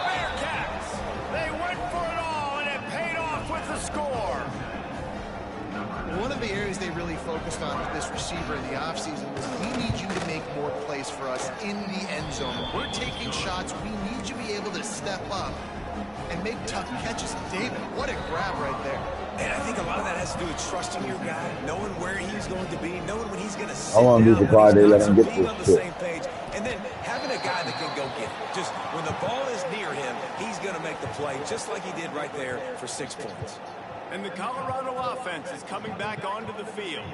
Bearcats! They went for it all, and it paid off with the score. One of the areas they really focused on with this receiver in the offseason was, we need you to make more plays for us in the end zone. We're taking shots. We need you to be able to step up and make tough catches. David, what a grab right there. And I think a lot of that has to do with trusting your guy, knowing where he's going to be, knowing when he's going to sit I want to down, be surprised they let him get being this on the shit. same page, and then having a guy that can go get it. Just when the ball is near him, he's going to make the play, just like he did right there for 6 points. And the Colorado offense is coming back onto the field.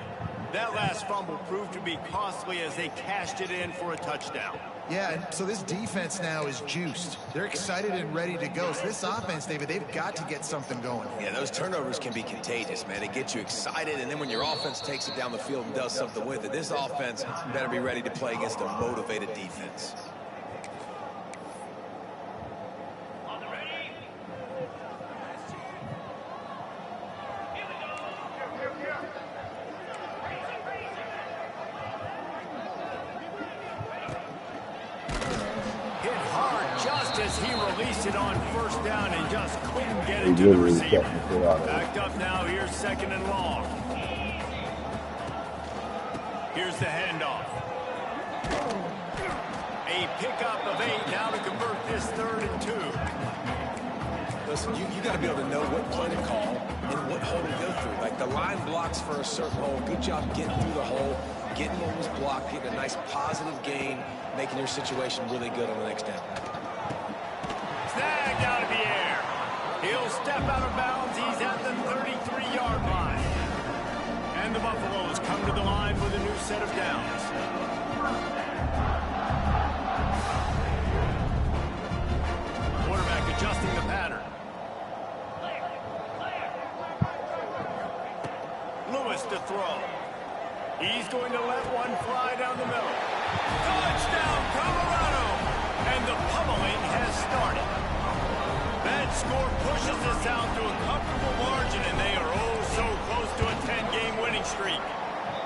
That last fumble proved to be costly as they cashed it in for a touchdown. Yeah, and so this defense now is juiced. They're excited and ready to go. So this offense, David, they've got to get something going. Yeah, those turnovers can be contagious, man. They get you excited, and then when your offense takes it down the field and does something with it, this offense better be ready to play against a motivated defense. He released it on first down and just couldn't get it to the receiver. Backed up now, here's 2nd and long. Here's the handoff. A pickup of 8 now to convert this 3rd and 2. Listen, you got to be able to know what play to call and what hole to go through. Like the line blocks for a certain hole. Good job getting through the hole, getting what was blocked, getting a nice positive gain, making your situation really good on the next down. Snagged out of the air. He'll step out of bounds. He's at the 33-yard line. And the Buffaloes come to the line with a new set of downs. Quarterback adjusting the pattern. Lewis to throw. He's going to let one fly down the middle. Touchdown, Colorado! And the pummeling has started. That score pushes us out to a comfortable margin, and they are oh so close to a 10-game winning streak.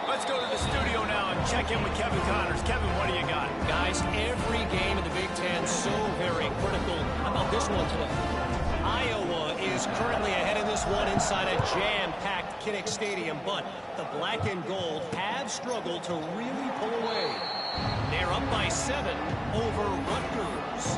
Let's go to the studio now and check in with Kevin Connors. Kevin, what do you got? Guys, every game in the Big Ten so very critical. How about this one today? Iowa is currently ahead in this one inside a jam-packed Kinnick Stadium, but the black and gold have struggled to really pull away. They're up by 7 over Rutgers.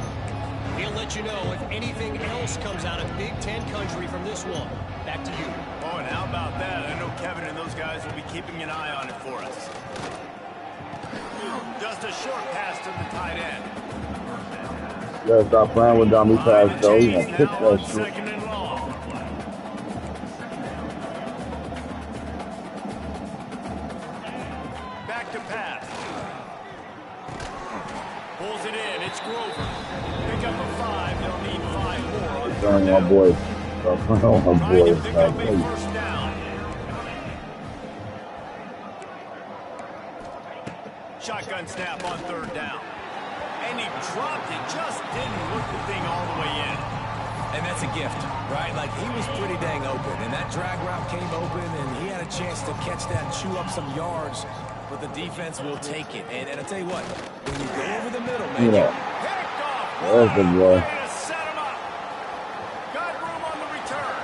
We'll let you know if anything else comes out of Big Ten country from this one. Back to you. Oh, and how about that? I know Kevin and those guys will be keeping an eye on it for us. Just a short pass to the tight end. Yeah, stop playing with dummy pass, though. You gonna kick that shit. 2nd and long. Back to pass. Pulls it in. It's Grover. Pick up a 5. They'll need 5 more. Stop playing with my boys. Stop playing with my Trying to boys. pick Stop up a playing. first down. Shotgun snap on 3rd down. And he dropped it. Just didn't look the thing all the way in. And that's a gift, right? Like, he was pretty dang open, and that drag route came open, and he had a chance to catch that and chew up some yards, but the defense will take it. And I tell you what, when you go over the middle, man, Yeah. Picked off. There's the boy. Way to set him up. Got room on the return.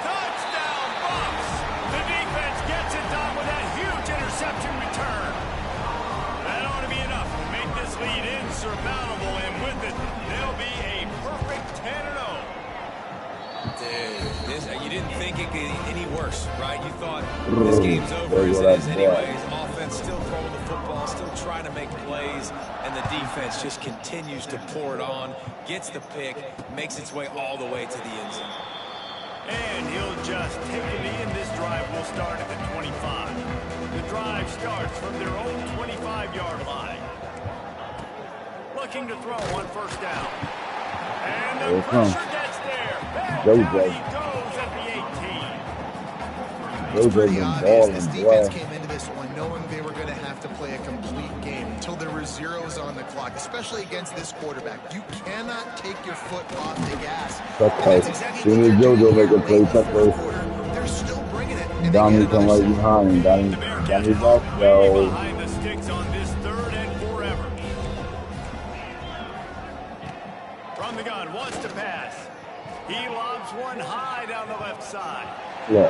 Touchdown, Bucks. The defense gets it done with that huge interception return. That ought to be enough to make this lead insurmountable, and with it, they'll be a perfect 10-0. Dude, you didn't think it could get any worse, right? You thought this game's over as it is anyways. Offense still throwing the football, still trying to make plays, and the defense just continues to pour it on, gets the pick, makes its way all the way to the end zone. And he'll just take a knee, and this drive will start at the 25. The drive starts from their own 25-yard line. Looking to throw on 1st down. And the pressure gets there. And down he goes at the 18. It's pretty obvious this defense came into this one knowing they were going to have to play a complete game until there were zeros on the clock, especially against this quarterback. You cannot take your foot off the gas. That's exactly soon as JoJo make a play, they're still bringing it. Donnie come right behind him. Donnie back, yo. Behind the sticks on this 3rd and forever. From the gun, wants to pass. He lobs one high down the left side. Yeah,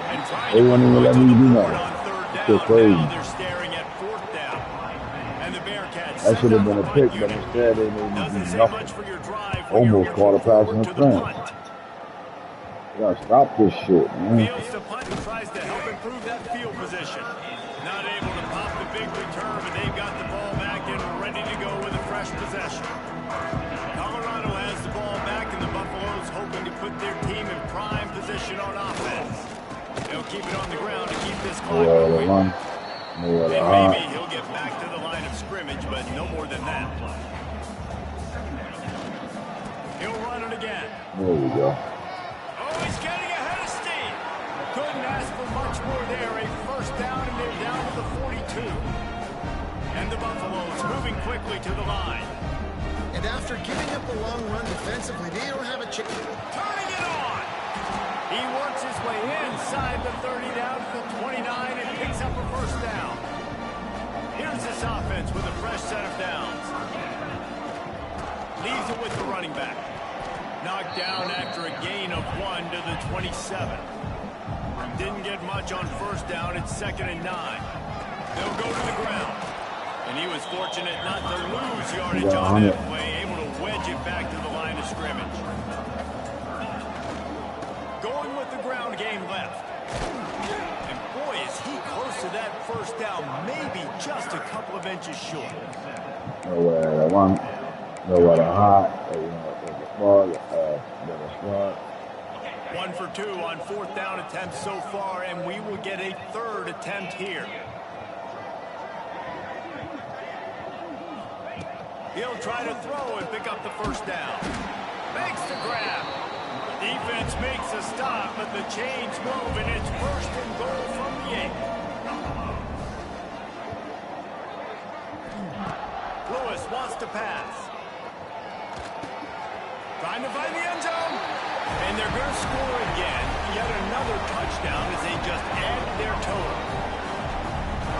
they won't even let me do nothing. It's crazy. They're staring at 4th down. And the Bearcats That should have been a pick, but instead they made me doesn't do say nothing. much for your drive Almost caught a pass forward to the interference. punt. You gotta stop this shit, man. Fields the punt and tries to help improve that field position. Not able to pop the big return, but they've got the ball back and ready to go with a fresh possession. Colorado has the ball back, and the Buffaloes hoping to put their team in prime position on offense. They'll keep it on the ground to keep this clock going. Run. And maybe he'll get back to the line of scrimmage, but no more than that. He'll run it again. There we go. Oh, he's getting ahead of steam. Couldn't ask for much more there. A first down, and they're down to the 42. And the Buffaloes moving quickly to the line. And after giving up the long run defensively, they don't have a chance. Turning it on. He works his way inside the 30 down to the 29 and picks up a first down. Here's this offense with a fresh set of downs. Leaves it with the running back. Knocked down after a gain of 1 to the 27. Didn't get much on first down. It's 2nd and 9. They'll go to the ground. And he was fortunate not to lose yardage on that play, able to wedge it back to the line of scrimmage. Going with the ground game left. And boy, is he close to that first down, maybe just a couple of inches short. Nowhere to run. Nowhere to hide. 1 for 2 on 4th down attempts so far, and we will get a 3rd attempt here. He'll try to throw and pick up the first down. Makes the grab. Defense makes a stop, but the chains move, and it's 1st and goal from the 8. Lewis wants to pass. Trying to find the end zone. And they're going to score again. Yet another touchdown as they just add their total.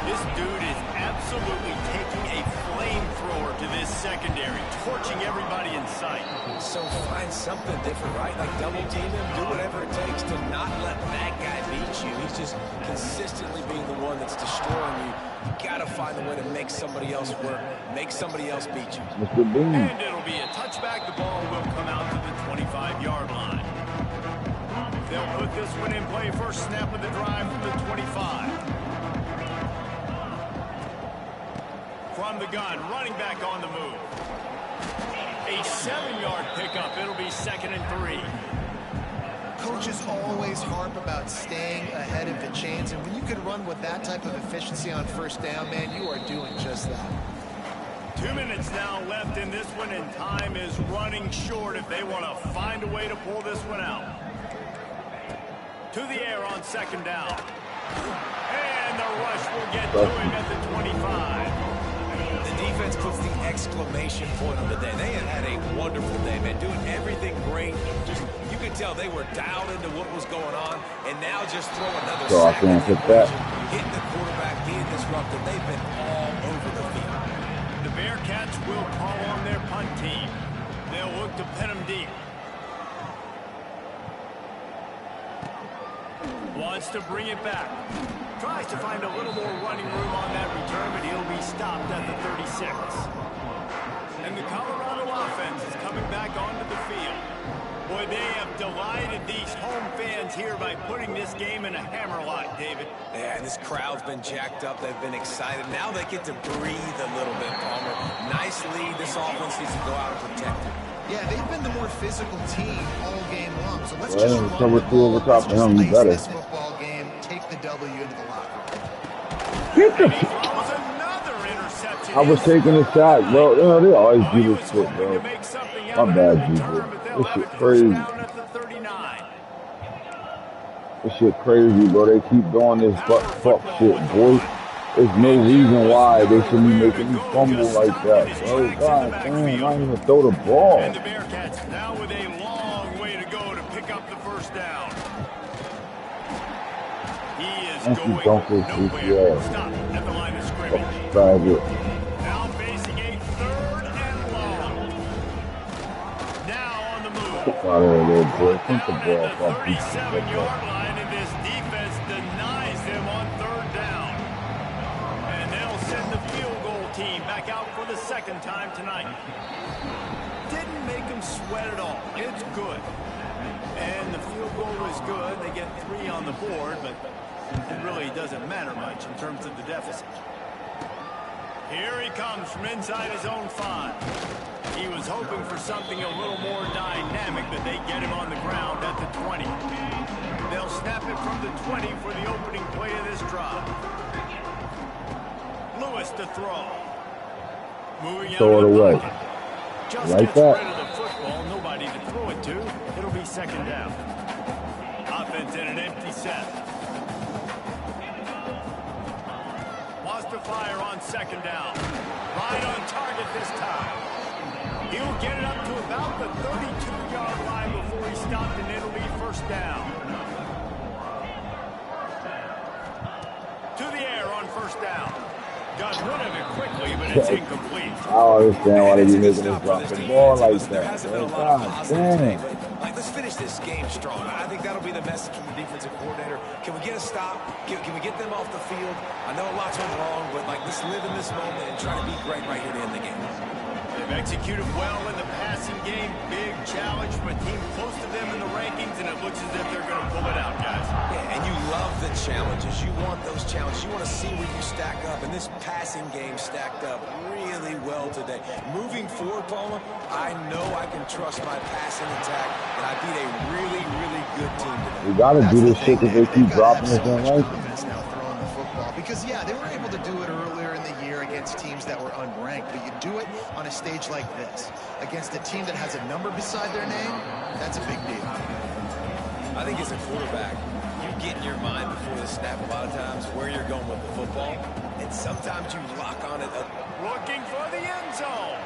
This dude is absolutely taking a flamethrower to this secondary, torching everybody in sight. So find something different, right? Like double team him, do whatever it takes to not let that guy beat you. He's just consistently being the one that's destroying you. You gotta find a way to make somebody else work, make somebody else beat you. Mr. Bean. And it'll be a touchback. The ball will come out to the 25-yard line. They'll put this one in play. First snap of the drive from the 25. From the gun, running back on the move. A 7-yard pickup. It'll be 2nd and 3. Coaches always harp about staying ahead of the chains, and when you can run with that type of efficiency on first down, man, you are doing just that. 2 minutes now left in this one, and time is running short if they want to find a way to pull this one out. To the air on 2nd down. And the rush will get to him at the 25. The defense puts the exclamation point on the day. They had a wonderful day, man, doing everything great. Just, you could tell they were dialed into what was going on, and now just throw another So I sack can't at the hit that. equation, hitting the quarterback, being disruptive. They've been all over the field. The Bearcats will call on their punt team. They'll look to pin them deep. Wants to bring it back. Tries to find a little more running room on that return, but he'll be stopped at the 36. And the Colorado offense is coming back onto the field. Boy, they have delighted these home fans here by putting this game in a hammerlock, David. Yeah, this crowd's been jacked up. They've been excited. Now they get to breathe a little bit, Palmer. Nice lead. This offense needs to go out and protect it. Yeah, they've been the more physical team all game long. So let's Well, just they run cover the two over ball. top Let's of him, just you better. ice this football game, take the W into the locker room. Get the He throws another interception. I was taking a shot, bro. You know, they always do this shit, bro. My bad, G-Bro. This shit crazy. This shit crazy, bro. They keep doing this fuck shit, boy. There's no reason why they should be making me fumble like that, bro. God damn, I don't even throw the ball. And the Bearcats now with a long way to go to pick up the first down. He is going nowhere. Stop at the line of scrimmage. Now facing a 3rd and long. Now on the move. Out of there, little boy. Think the Down ball. at the 37-yard line, and this defense denies them on 3rd down. And they'll send the field goal team back out for the 2nd time tonight. Didn't make them sweat it all. It's good. And the field goal is good. They get 3 on the board, but it really doesn't matter much in terms of the deficit. Here he comes from inside his own 5. He was hoping for something a little more dynamic, but they get him on the ground at the 20. They'll snap it from the 20 for the opening play of this drive. Lewis to throw. Moving out Throw of it the away. pocket. Just Like gets that. rid of the football. Nobody to throw it to. It'll be second down. Offense in an empty set. Wants to fire on second down. Right on target this time. He'll get it up to about the 32-yard line before he stopped, and it'll be first down. To the air on first down. Got rid of it quickly, but it's incomplete. I don't understand why they be making this drop the ball like There that. hasn't been a lot of God positive today, damn. but let's finish this game strong. I think that'll be the message from the defensive coordinator. Can we get a stop? Can we get them off the field? I know a lot's went wrong, but let's live in this moment and try to be great right here to end the game. They've executed well in the passing game. Big challenge from a team close to them in the rankings, and it looks as if they're going to pull it out, guys. Yeah, and you love the challenges. You want those challenges. You want to see where you stack up, and this passing game stacked up really well today. Moving forward, Palmer, I know I can trust my passing attack, and I beat a really, really good team today. We gotta do this shit because they keep dropping us in rankings. Now throwing the football because yeah, they were able to do it earlier in the year against teams that were unranked, but you do it on a stage like this against a team that has a number beside their name. That's a big deal. I think as a quarterback, you get in your mind before the snap a lot of times where you're going with the football, and sometimes you lock on it. Looking for the end zone.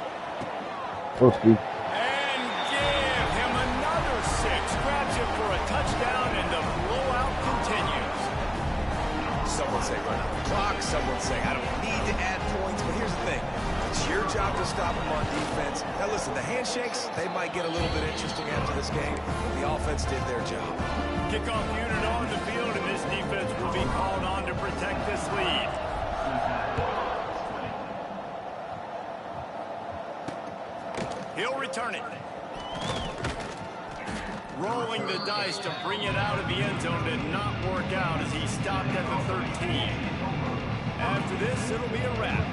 Pussy. And give him another 6. Grabs it for a touchdown, and the blowout continues. Someone say run out the clock. Someone say I don't need to add points. But here's the thing. It's your job to stop them on defense. Now listen, the handshakes, they might get a little bit interesting after this game. The offense did their job. Kickoff unit on the field, and this defense will be called on to protect this lead. He'll return it. Rolling the dice to bring it out of the end zone did not work out as he stopped at the 13. After this, it'll be a wrap.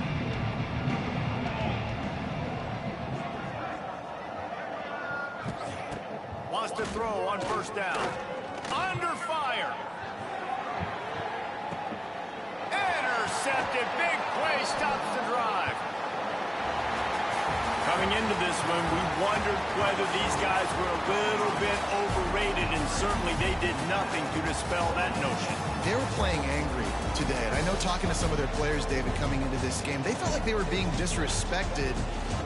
Wants to throw on first down. Under fire. Intercepted. Big play stops the drive. Coming into this one, we wondered whether these guys were a little bit overrated, and certainly they did nothing to dispel that notion. They were playing angry today, and I know talking to some of their players, David, coming into this game, they felt like they were being disrespected.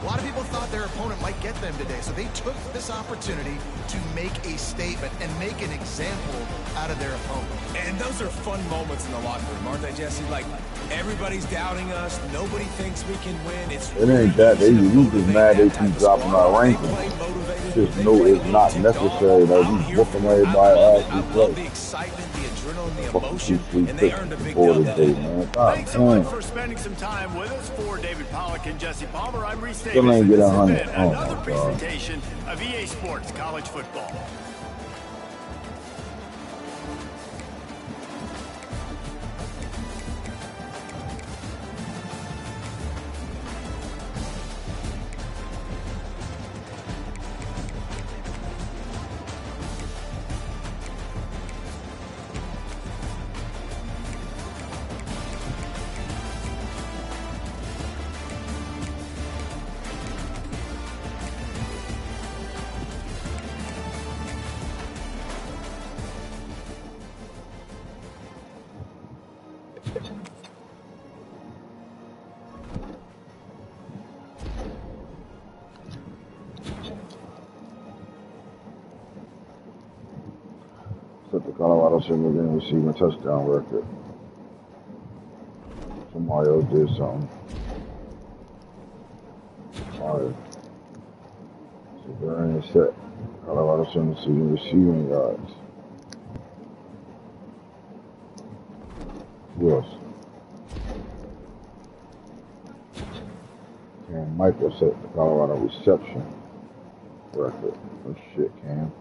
A lot of people thought their opponent might get them today, so they took this opportunity to make a statement and make an example out of their opponent. And those are fun moments in the locker room, aren't they, Jesse? Like, everybody's doubting us. Nobody thinks we can win. It ain't that. We just mad they keep dropping our rankings. Just know it's not necessary that we whooping everybody ass we play. The excitement, the adrenaline, the Fucking emotion, sweet and they earned a big for dub the that day, day. man. God Thanks so much damn. for spending some time with us. For David Pollack and Jesse Palmer, I'm Reese Davis. Still ain't and get this has 100. been Oh, my another God. presentation of EA Sports College Football. Set the Colorado Silverman receiving touchdown record. Somebody else did something. Alright. So Varian set Colorado Silverman receiving yards. Who else? And Michael set the Colorado reception. record. Oh shit, Cam.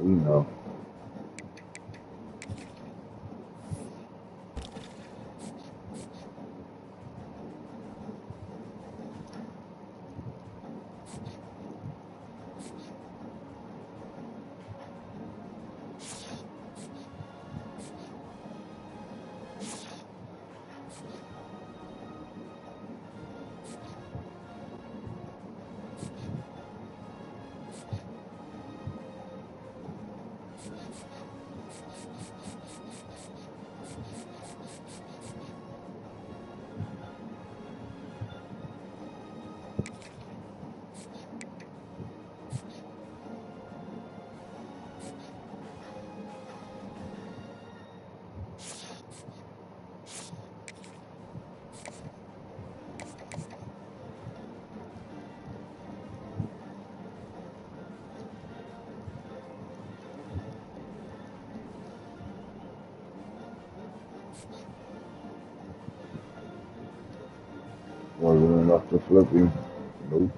We know. Wasn't enough to flip him. Nope.